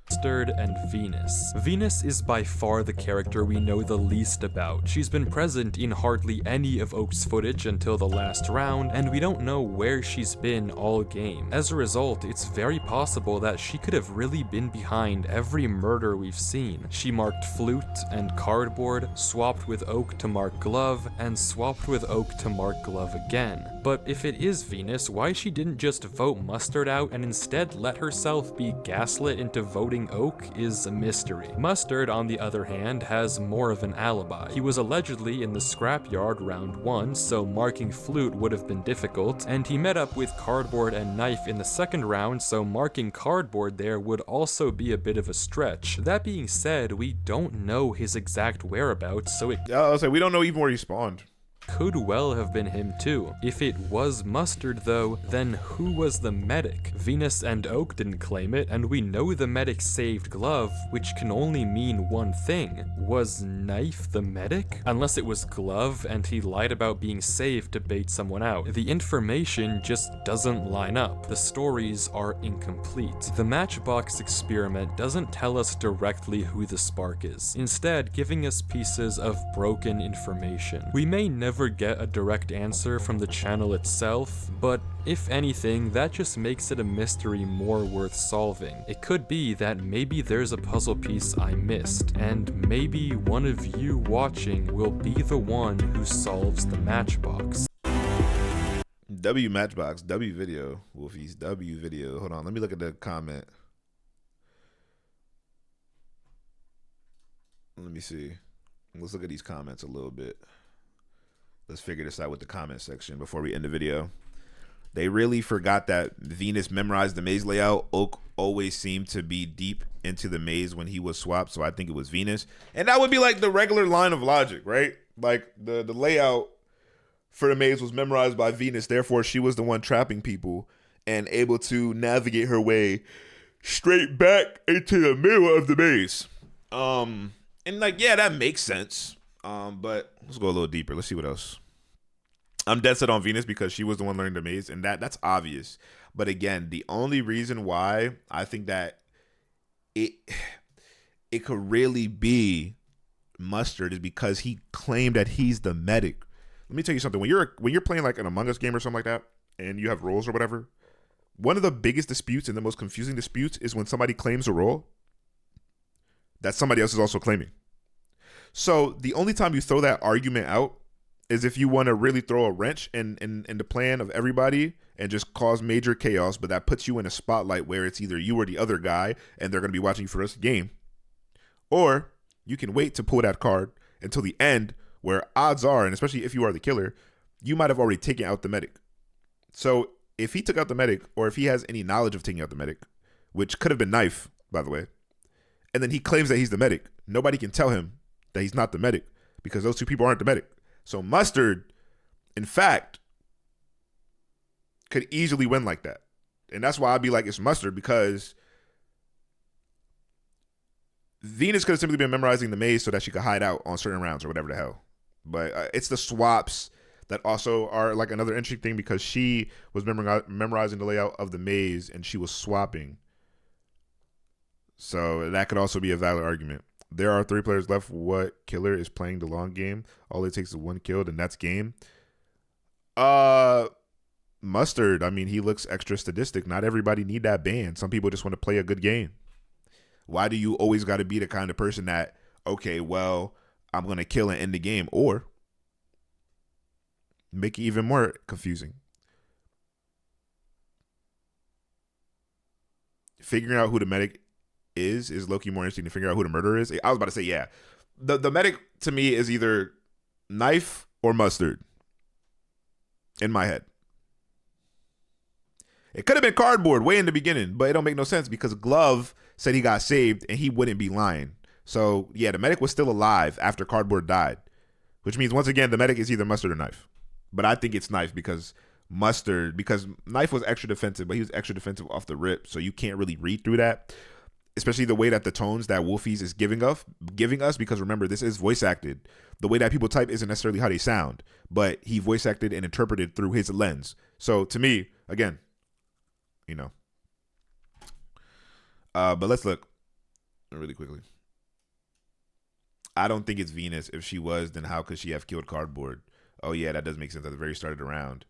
Mustard and Venus. Venus is by far the character we know the least about. She's been present in hardly any of Oak's footage until the last round, and we don't know where she's been all game. As a result, it's very possible that she could have really been behind every murder we've seen. She marked flute and cardboard, swapped with Oak to mark glove, and swapped with Oak to mark glove again. But if it is Venus, why she didn't just vote Mustard out and instead let herself be gaslit into voting Oak is a mystery. Mustard, on the other hand, has more of an alibi. He was allegedly in the scrapyard round 1, so marking flute would have been difficult, and he met up with cardboard and knife in the second round, so marking cardboard there would also be a bit of a stretch. That being said, we don't know his exact whereabouts, so I was like, we don't know even where he spawned. Could well have been him too. If it was Mustard though, then who was the medic? Venus and Oak didn't claim it, and we know the medic saved glove, which can only mean one thing. Was Knife the medic? Unless it was glove and he lied about being saved to bait someone out. The information just doesn't line up. The stories are incomplete. The Matchbox experiment doesn't tell us directly who the spark is, instead giving us pieces of broken information. We may never get a direct answer from the channel itself, but if anything, that just makes it a mystery more worth solving. It could be that maybe there's a puzzle piece I missed, and maybe one of you watching will be the one who solves the Matchbox. W Matchbox, W video, Wolfies, W video. Hold on, let me look at the comment. Let me see. Let's look at these comments a little bit. Let's figure this out with the comment section before we end the video. They really forgot that Venus memorized the maze layout. Oak always seemed to be deep into the maze when he was swapped, so I think it was Venus. And that would be like the regular line of logic, right? Like the layout for the maze was memorized by Venus, therefore she was the one trapping people and able to navigate her way straight back into the middle of the maze. And like, yeah, that makes sense. But let's go a little deeper. Let's see what else. I'm dead set on Venus because she was the one learning the maze, and that's obvious. But again, the only reason why I think that it could really be Mustard is because he claimed that he's the medic. Let me tell you something. When you're playing like an Among Us game or something like that, and you have roles or whatever, one of the biggest disputes and the most confusing disputes is when somebody claims a role that somebody else is also claiming. So the only time you throw that argument out is if you want to really throw a wrench in the plan of everybody and just cause major chaos, but that puts you in a spotlight where it's either you or the other guy, and they're going to be watching you for the rest of the game. Or you can wait to pull that card until the end, where odds are, and especially if you are the killer, you might have already taken out the medic. So if he took out the medic, or if he has any knowledge of taking out the medic, which could have been Knife, by the way, and then he claims that he's the medic, nobody can tell him that he's not the medic because those two people aren't the medic. So Mustard, in fact, could easily win like that. And that's why I'd be like, it's Mustard, because Venus could have simply been memorizing the maze so that she could hide out on certain rounds or whatever the hell. But it's the swaps that also are like another interesting thing, because she was memorizing the layout of the maze and she was swapping. So that could also be a valid argument. There are 3 players left. What killer is playing the long game? All it takes is 1 kill, and that's game. Mustard, I mean, he looks extra sadistic. Not everybody need that ban. Some people just want to play a good game. Why do you always got to be the kind of person that, okay, well, I'm going to kill and end the game? Or make it even more confusing. Figuring out who the medic is low-key more interesting to figure out who the murderer is. I was about to say, yeah. The medic, to me, is either Knife or Mustard. In my head. It could have been Cardboard way in the beginning, but it don't make no sense because Glove said he got saved and he wouldn't be lying. So, yeah, the medic was still alive after Cardboard died, which means, once again, the medic is either Mustard or Knife. But I think it's Knife because Knife was extra defensive, but he was extra defensive off the rip, so you can't really read through that, especially the way that the tones that Wolfies is giving us, because remember, this is voice acted. The way that people type isn't necessarily how they sound, but he voice acted and interpreted through his lens. So to me, again, you know. But let's look really quickly. I don't think it's Venus. If she was, then how could she have killed Cardboard? Oh yeah, that does make sense at the very start of the round.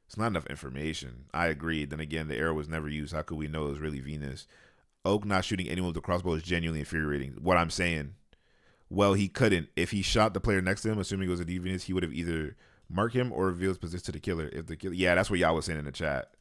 It's not enough information. I agree. Then again, the arrow was never used. How could we know it was really Venus? Oak not shooting anyone with the crossbow is genuinely infuriating. What I'm saying, well, he couldn't. If he shot the player next to him, assuming it was a Venus, he would have either marked him or revealed his position to the killer. If the killer, yeah, that's what y'all was saying in the chat.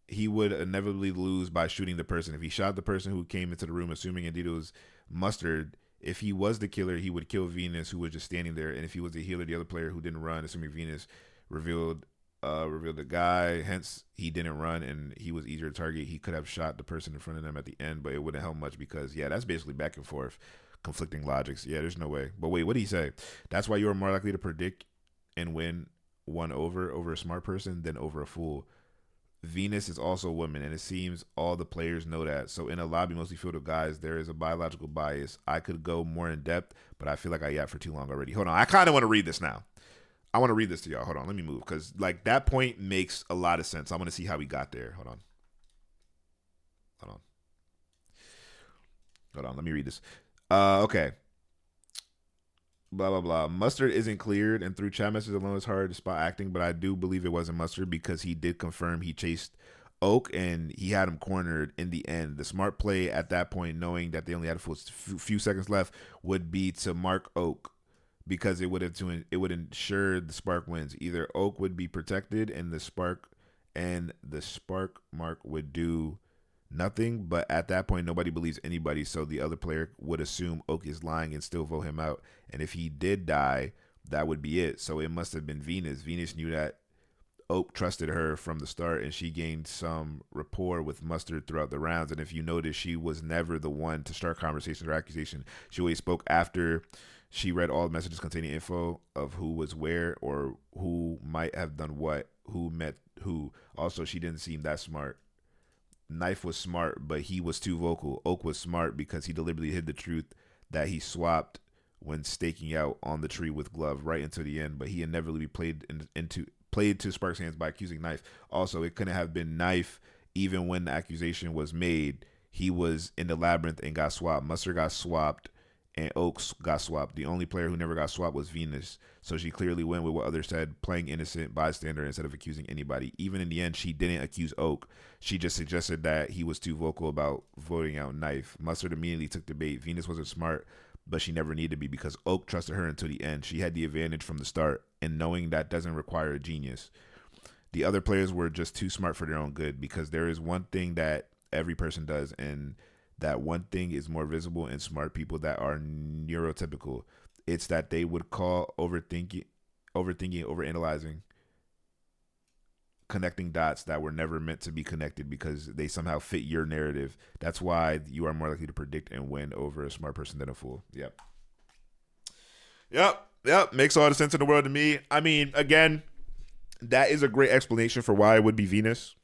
He would inevitably lose by shooting the person. If he shot the person who came into the room, assuming indeed it was Mustard, if he was the killer, he would kill Venus, who was just standing there. And if he was the healer, the other player who didn't run, assuming Venus revealed the guy, hence he didn't run and he was easier to target, he could have shot the person in front of them at the end, but it wouldn't help much because, yeah, that's basically back and forth, conflicting logics. Yeah, there's no way. But wait, what did he say? That's why you're more likely to predict and win one over a smart person than over a fool. Venus is also a woman, and it seems all the players know that. So in a lobby mostly filled with guys, there is a biological bias. I could go more in depth, but I feel like I yapped for too long already. Hold on, I kind of want to read this now. I want to read this to y'all. Hold on, let me move, because like that point makes a lot of sense. I want to see how we got there. Hold on, let me read this. Okay. Blah, blah, blah. Mustard isn't cleared, and through chat messages alone, it's hard to spot acting, but I do believe it wasn't Mustard because he did confirm he chased Oak, and he had him cornered in the end. The smart play at that point, knowing that they only had a few seconds left, would be to mark Oak, because it would ensure the spark wins. Either Oak would be protected, and the spark mark would do nothing, but at that point nobody believes anybody, so the other player would assume Oak is lying and still vote him out. And if he did die, that would be it. So it must have been Venus. Venus knew that Oak trusted her from the start, and she gained some rapport with Mustard throughout the rounds. And if you notice, she was never the one to start conversations or accusation. She always spoke after she read all messages containing info of who was where or who might have done what, who met who. Also, she didn't seem that smart. Knife was smart, but he was too vocal. Oak was smart because he deliberately hid the truth that he swapped when staking out on the tree with Glove right until the end, but he inevitably played to Spark's hands by accusing Knife. Also, it couldn't have been Knife even when the accusation was made. He was in the labyrinth and got swapped. Mustard got swapped and Oaks got swapped. The only player who never got swapped was Venus. So she clearly went with what others said, playing innocent bystander instead of accusing anybody. Even in the end, she didn't accuse Oak. She just suggested that he was too vocal about voting out Knife. Mustard immediately took the bait. Venus wasn't smart, but she never needed to be because Oak trusted her until the end. She had the advantage from the start, and knowing that doesn't require a genius. The other players were just too smart for their own good, because there is one thing that every person does, and that one thing is more visible in smart people that are neurotypical. It's that they would call overthinking, overanalyzing, connecting dots that were never meant to be connected because they somehow fit your narrative. That's why you are more likely to predict and win over a smart person than a fool. Yep. Makes all the sense in the world to me. I mean, again, that is a great explanation for why it would be Venus.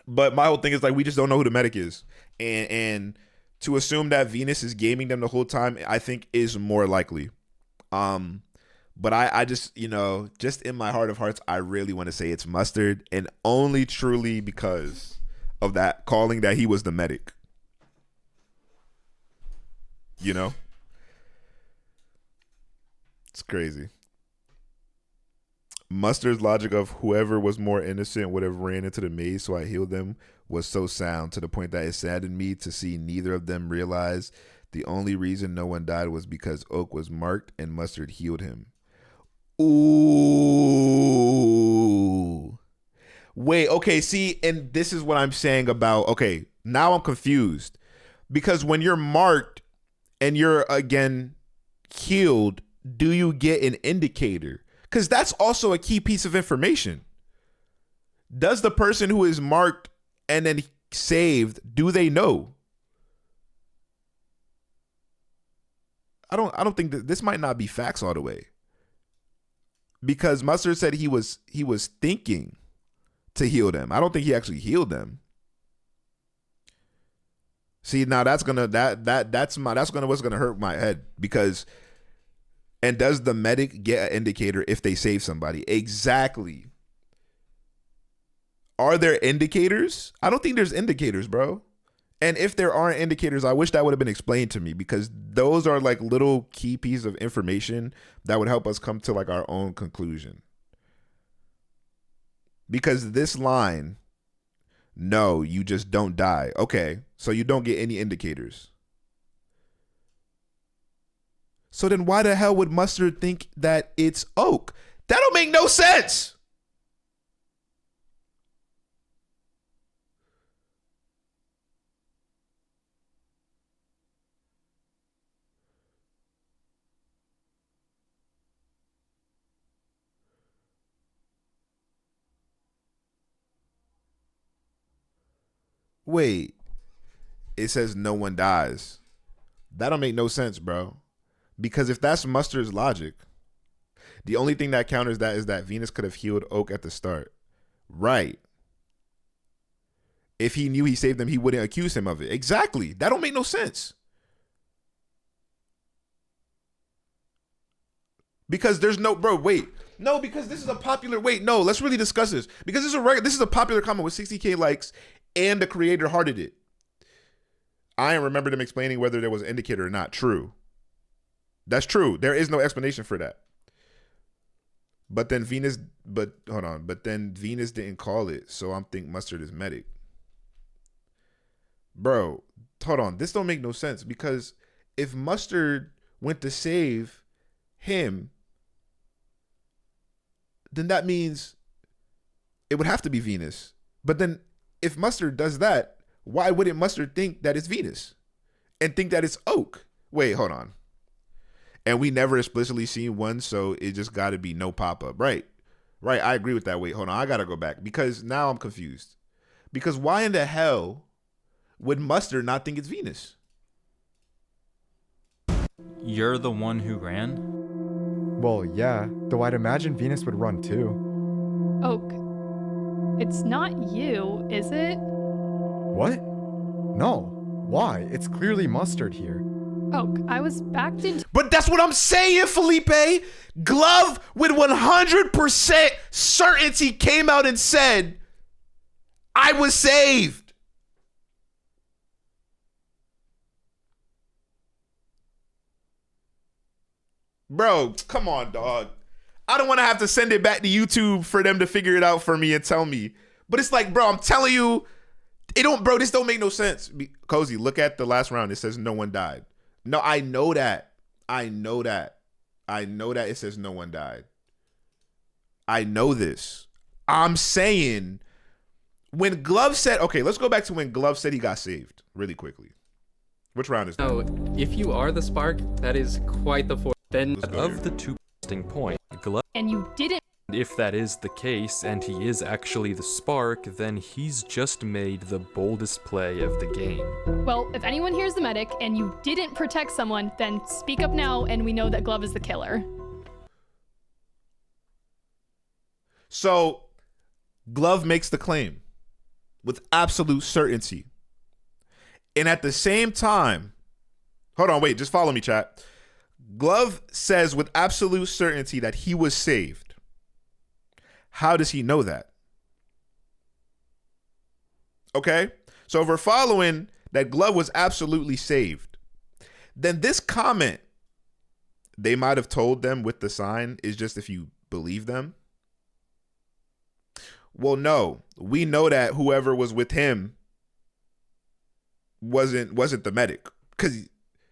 But my whole thing is, like, we just don't know who the medic is. And to assume that Venus is gaming them the whole time, I think is more likely. But I just, just in my heart of hearts, I really want to say it's Mustard, and only truly because of that calling that he was the medic. It's crazy. Mustard's logic of whoever was more innocent would have ran into the maze, so I healed them, was so sound, to the point that it saddened me to see neither of them realize the only reason no one died was because Oak was marked and Mustard healed him. Ooh. Wait, okay, see, and this is what I'm saying about, okay, now I'm confused. Because when you're marked and you're, again, healed, do you get an indicator? Because that's also a key piece of information. Does the person who is marked and then saved, do they know? I don't think that this might not be facts all the way. Because Mustard said he was thinking to heal them. I don't think he actually healed them. See, now that's what's gonna hurt my head, because. And does the medic get an indicator if they save somebody? Exactly. Are there indicators? I don't think there's indicators, bro. And if there aren't indicators, I wish that would have been explained to me, because those are like little key pieces of information that would help us come to like our own conclusion. Because this line, no, you just don't die. Okay, so you don't get any indicators. So then why the hell would Mustard think that it's Oak? That don't make no sense. Wait, it says no one dies. That don't make no sense, bro. Because if that's Mustard's logic, the only thing that counters that is that Venus could have healed Oak at the start. Right. If he knew he saved them, he wouldn't accuse him of it. Exactly. That don't make no sense. Because there's no, bro, wait. No, because this is a popular, let's really discuss this. Because this is a popular comment with 60K likes, and the creator hearted it. I remember them explaining whether there was an indicator or not. True. That's true. There is no explanation for that. But then Venus didn't call it, so I'm thinking Mustard is medic. Bro, hold on. This don't make no sense, because if Mustard went to save him, then that means it would have to be Venus. But then if Mustard does that, why wouldn't Mustard think that it's Venus and think that it's Oak? Wait, hold on. And we never explicitly seen one, so it just got to be no pop-up. Right. I agree with that. Wait, hold on. I got to go back because now I'm confused. Because why in the hell would Mustard not think it's Venus? You're the one who ran? Well, yeah, though I'd imagine Venus would run too. Oak, it's not you, is it? What? No. Why? It's clearly Mustard here. Oak, I was backed into. But that's what I'm saying, Felipe. Glove with 100% certainty came out and said, I was saved. Bro, come on, dog. I don't want to have to send it back to YouTube for them to figure it out for me and tell me. But it's like, bro, I'm telling you, this don't make no sense. Cozy, look at the last round. It says no one died. No, I know that. It says no one died. I know this. I'm saying when Glove said, okay, let's go back to when Glove said he got saved really quickly. Which round is that? No, if you are the spark, that is quite the force. Then Of the two point, Glove, And you didn't. if that is the case and he is actually the spark, then he's just made the boldest play of the game. Well, if anyone here's the medic and you didn't protect someone, then speak up now and we know that Glove is the killer. So Glove makes the claim with absolute certainty. And at the same time, hold on, wait, just follow me, chat. Glove says with absolute certainty that he was saved. How does he know that? Okay, so if we're following that Glove was absolutely saved, then this comment they might have told them with the sign is just if you believe them. Well, no, we know that whoever was with him wasn't the medic,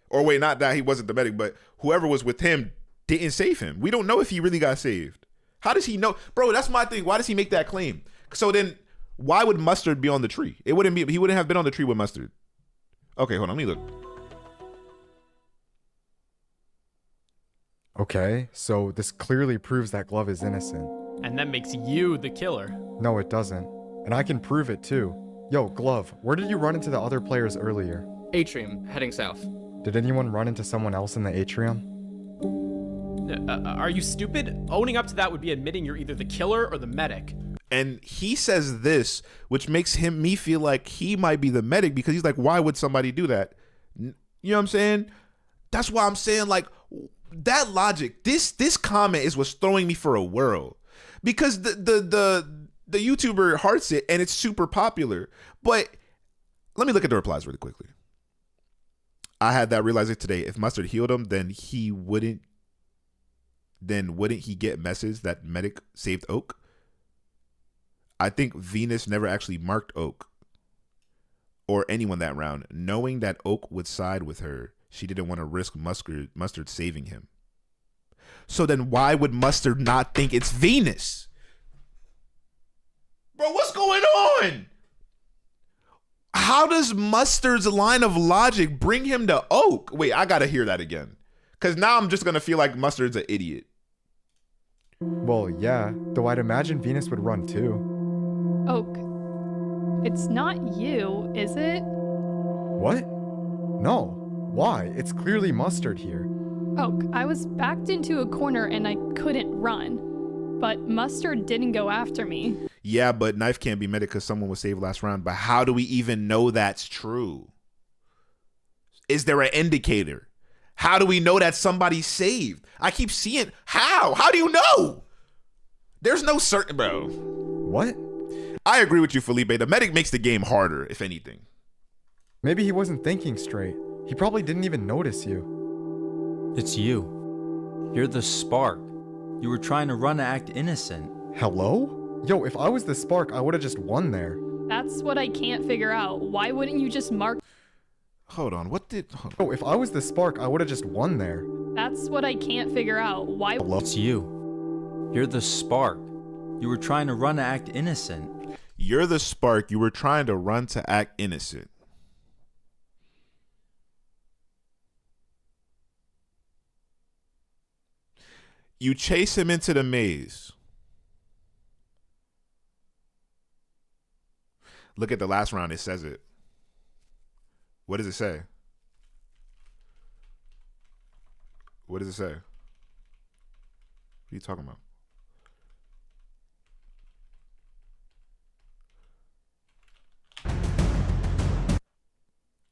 or wait, not that he wasn't the medic, but whoever was with him didn't save him. We don't know if he really got saved. How does he know? Bro, that's my thing. Why does he make that claim? So then why would Mustard be on the tree? He wouldn't have been on the tree with Mustard. Okay, hold on, let me look. Okay, so this clearly proves that Glove is innocent. And that makes you the killer. No, it doesn't. And I can prove it too. Yo, Glove, where did you run into the other players earlier? Atrium, heading south. Did anyone run into someone else in the atrium? Are you stupid? Owning up to that would be admitting you're either the killer or the medic. And he says this, which makes me feel like he might be the medic, because he's like, why would somebody do that? You know what I'm saying? That's why I'm saying, like, that logic, this comment is what's throwing me for a whirl. Because the YouTuber hearts it and it's super popular. But let me look at the replies really quickly. I had that realization today. If Mustard healed him, then wouldn't he get a message that medic saved Oak? I think Venus never actually marked Oak or anyone that round. Knowing that Oak would side with her, she didn't want to risk Mustard saving him. So then why would Mustard not think it's Venus? Bro, what's going on? How does Mustard's line of logic bring him to Oak? Wait, I gotta hear that again. Because now I'm just gonna feel like Mustard's an idiot. Well, yeah, though I'd imagine Venus would run too. Oak, it's not you, is it? What? No. Why? It's clearly Mustard here. Oak, I was backed into a corner and I couldn't run. But Mustard didn't go after me. Yeah, but Knife can't be medic because someone was saved last round. But how do we even know that's true? Is there an indicator? How do we know that somebody's saved? I keep seeing, how? How do you know? There's no certain, bro. What? I agree with you, Felipe. The medic makes the game harder, if anything. Maybe he wasn't thinking straight. He probably didn't even notice you. It's you. You're the spark. You were trying to run to act innocent. Hello? Yo, if I was the spark, I would have just won there. That's what I can't figure out. Why wouldn't you just mark? Hold on, Yo, if I was the spark, I would have just won there. That's what I can't figure out. Why? Hello? It's you. You're the spark. You were trying to run to act innocent. You're the spark. You were trying to run to act innocent. You chase him into the maze. Look at the last round. It says it. What does it say? What does it say? What are you talking about?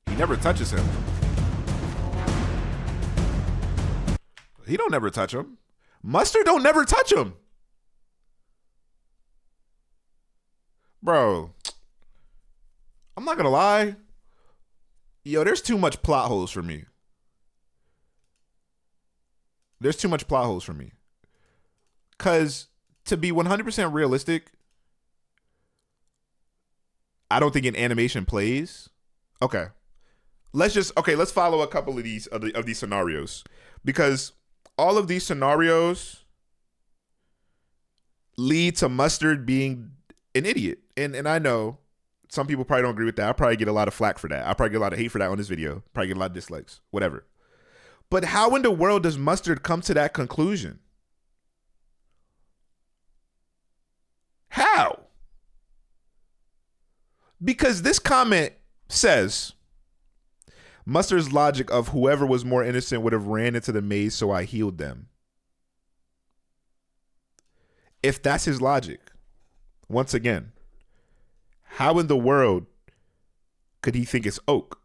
He never touches him. He don't never touch him. Mustard don't never touch him. Bro, I'm not gonna lie. Yo, there's too much plot holes for me. There's too much plot holes for me. Because to be 100% realistic, I don't think an animation plays. Okay. Let's follow a couple of these scenarios. Because all of these scenarios lead to Mustard being an idiot. And I know some people probably don't agree with that. I'll probably get a lot of flack for that. I'll probably get a lot of hate for that on this video. Probably get a lot of dislikes. Whatever. But how in the world does Mustard come to that conclusion? How? Because this comment says, Mustard's logic of whoever was more innocent would have ran into the maze, so I healed them. If that's his logic, once again, how in the world could he think it's Oak?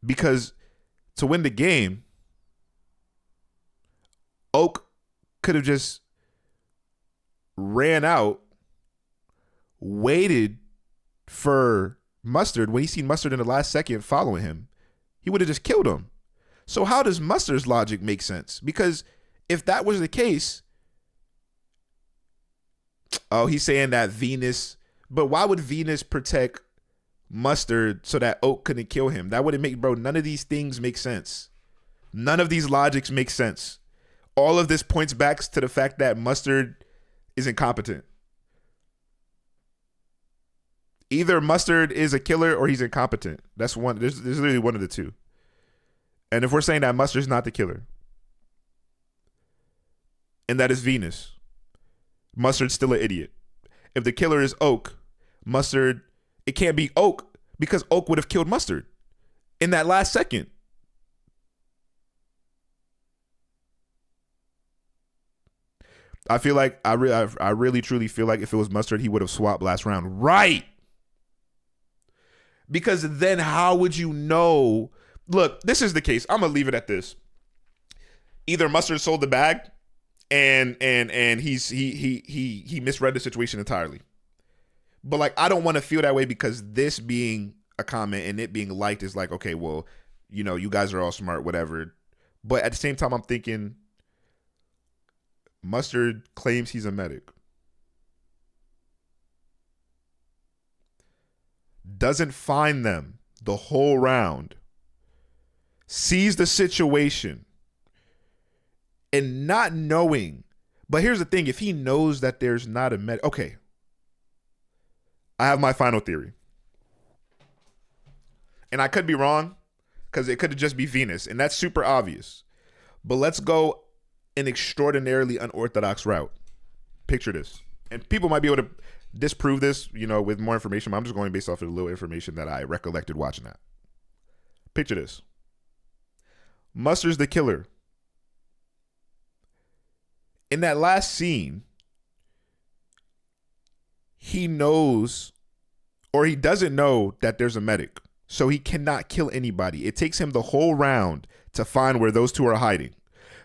Because to win the game, Oak could have just ran out, waited for Mustard. When he seen Mustard in the last second following him, he would have just killed him. So how does Mustard's logic make sense? Because if that was the case, oh, he's saying that Venus, but why would Venus protect Mustard so that Oak couldn't kill him? That wouldn't make, bro, none of these things make sense. None of these logics make sense. All of this points back to the fact that Mustard is incompetent. Either Mustard is a killer or he's incompetent. That's one. There's literally one of the two. And if we're saying that Mustard's not the killer, and that is Venus, Mustard's still an idiot. If the killer is Oak, Mustard, it can't be Oak because Oak would have killed Mustard in that last second. I feel like I really truly feel like if it was Mustard, he would have swapped last round. Right. Because then how would you know? Look, this is the case. I'm gonna leave it at this. Either Mustard sold the bag and he misread the situation entirely. But like, I don't want to feel that way because this being a comment and it being liked is like, okay, well, you know, you guys are all smart, whatever. But at the same time, I'm thinking Mustard claims he's a medic. Doesn't find them the whole round. Sees the situation. And not knowing. But here's the thing. If he knows that there's not a medic. Okay. I have my final theory. And I could be wrong. Because it could just be Venus. And that's super obvious. But let's go an extraordinarily unorthodox route. Picture this. And people might be able to disprove this, you know, with more information. But I'm just going based off of the little information that I recollected watching that. Picture this. Mustard's the killer. In that last scene, he knows or he doesn't know that there's a medic. So he cannot kill anybody. It takes him the whole round to find where those two are hiding.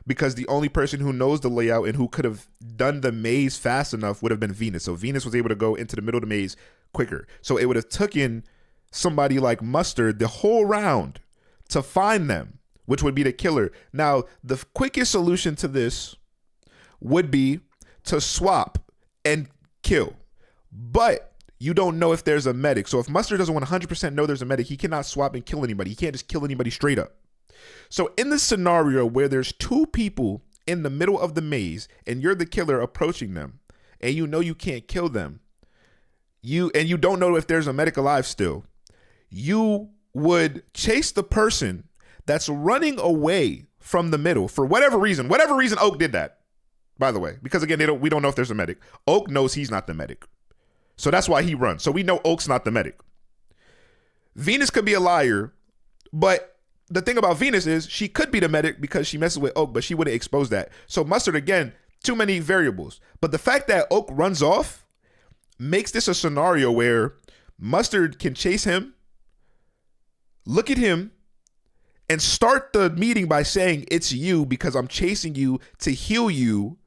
Because the only person who knows the layout and who could have done the maze fast enough would have been Venus. So Venus was able to go into the middle of the maze quicker. So it would have taken somebody like Mustard the whole round to find them, which would be the killer. Now, the quickest solution to this would be to swap and kill. But you don't know if there's a medic. So if Mustard doesn't 100% know there's a medic, he cannot swap and kill anybody. He can't just kill anybody straight up. So in this scenario where there's two people in the middle of the maze and you're the killer approaching them and you know you can't kill them, you don't know if there's a medic alive still, you would chase the person that's running away from the middle for whatever reason Oak did that, by the way, because again, we don't know if there's a medic. Oak knows he's not the medic. So that's why he runs. So we know Oak's not the medic. Venus could be a liar, but the thing about Venus is she could be the medic because she messes with Oak, but she wouldn't expose that. So Mustard, again, too many variables. But the fact that Oak runs off makes this a scenario where Mustard can chase him, look at him, and start the meeting by saying, it's you because I'm chasing you to heal you,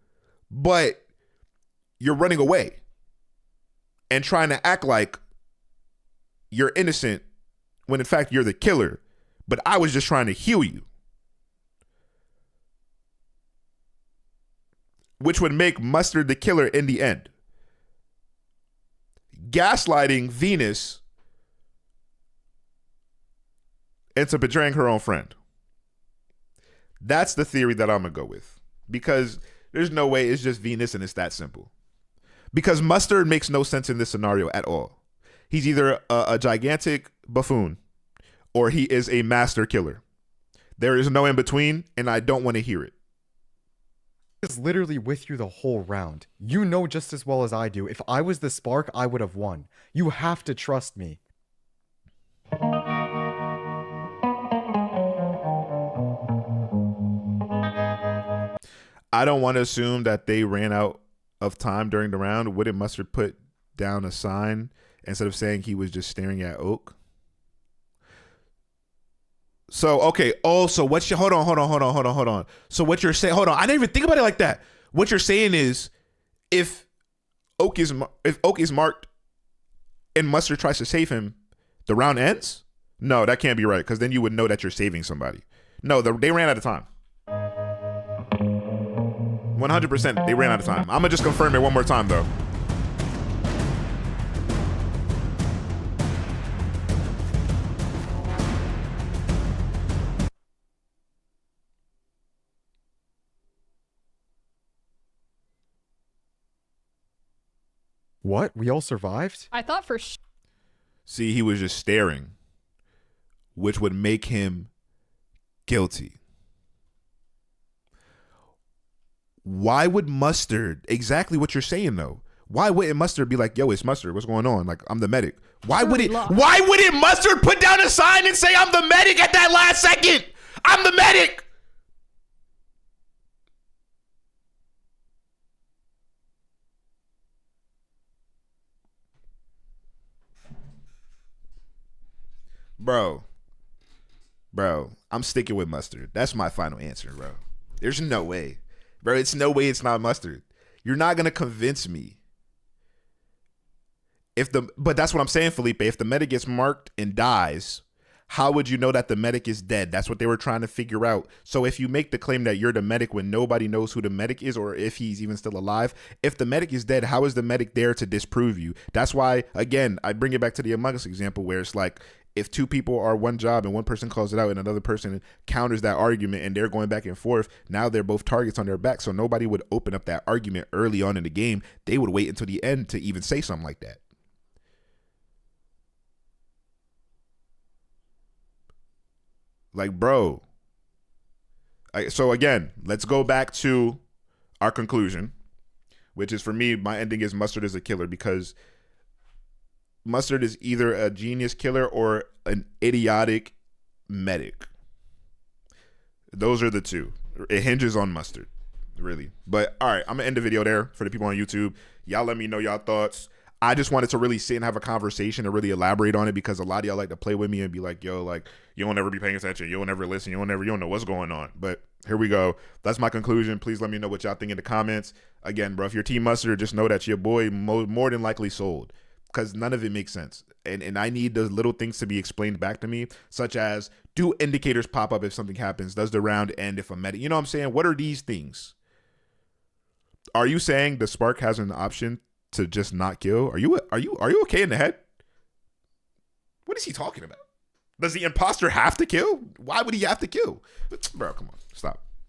but you're running away and trying to act like you're innocent when in fact you're the killer, but I was just trying to heal you. Which would make Mustard the killer in the end. Gaslighting Venus into betraying her own friend. That's the theory that I'm going to go with. Because there's no way it's just Venus and it's that simple. Because Mustard makes no sense in this scenario at all. He's either a gigantic buffoon or he is a master killer. There is no in between, and I don't want to hear it. Is literally with you the whole round. You know just as well as I do. If I was the spark, I would have won. You have to trust me. I don't want to assume that they ran out of time during the round. Wouldn't Mustard put down a sign instead of saying he was just staring at Oak? So, okay. Also, what's your, hold on. So what you're saying, hold on. I didn't even think about it like that. What you're saying is if Oak is marked and Mustard tries to save him, the round ends? No, that can't be right. Cause then you would know that you're saving somebody. No, they ran out of time. 100% they ran out of time. I'm gonna just confirm it one more time though. What? We all survived? I thought for See, he was just staring, which would make him guilty. Why would Mustard, exactly what you're saying though, why wouldn't Mustard be like, yo, it's Mustard, what's going on? Like, I'm the medic. Why wouldn't Mustard put down a sign and say I'm the medic at that last second? I'm the medic. Bro, I'm sticking with Mustard. That's my final answer, bro. There's no way. Bro, it's no way it's not Mustard. You're not going to convince me. But that's what I'm saying, Felipe. If the medic gets marked and dies, how would you know that the medic is dead? That's what they were trying to figure out. So if you make the claim that you're the medic when nobody knows who the medic is or if he's even still alive, if the medic is dead, how is the medic there to disprove you? That's why, again, I bring it back to the Among Us example where it's like, if two people are one job and one person calls it out and another person counters that argument and they're going back and forth, now they're both targets on their back. So nobody would open up that argument early on in the game. They would wait until the end to even say something like that. Like, bro. So again, let's go back to our conclusion, which is for me, my ending is Mustard is a killer because Mustard is either a genius killer or an idiotic medic. Those are the two. It hinges on Mustard, really. But all right, I'm gonna end the video there for the people on YouTube. Y'all let me know y'all thoughts. I just wanted to really sit and have a conversation and really elaborate on it because a lot of y'all like to play with me and be like, yo, like, you won't ever be paying attention. You won't ever listen. You don't know what's going on. But here we go. That's my conclusion. Please let me know what y'all think in the comments. Again, bro, if you're Team Mustard, just know that your boy more than likely sold because none of it makes sense. And I need those little things to be explained back to me, such as do indicators pop up if something happens? Does the round end if a medic? You know what I'm saying? What are these things? Are you saying the Spark has an option to just not kill? Are you okay in the head? What is he talking about? Does the imposter have to kill? Why would he have to kill? Bro, come on, stop.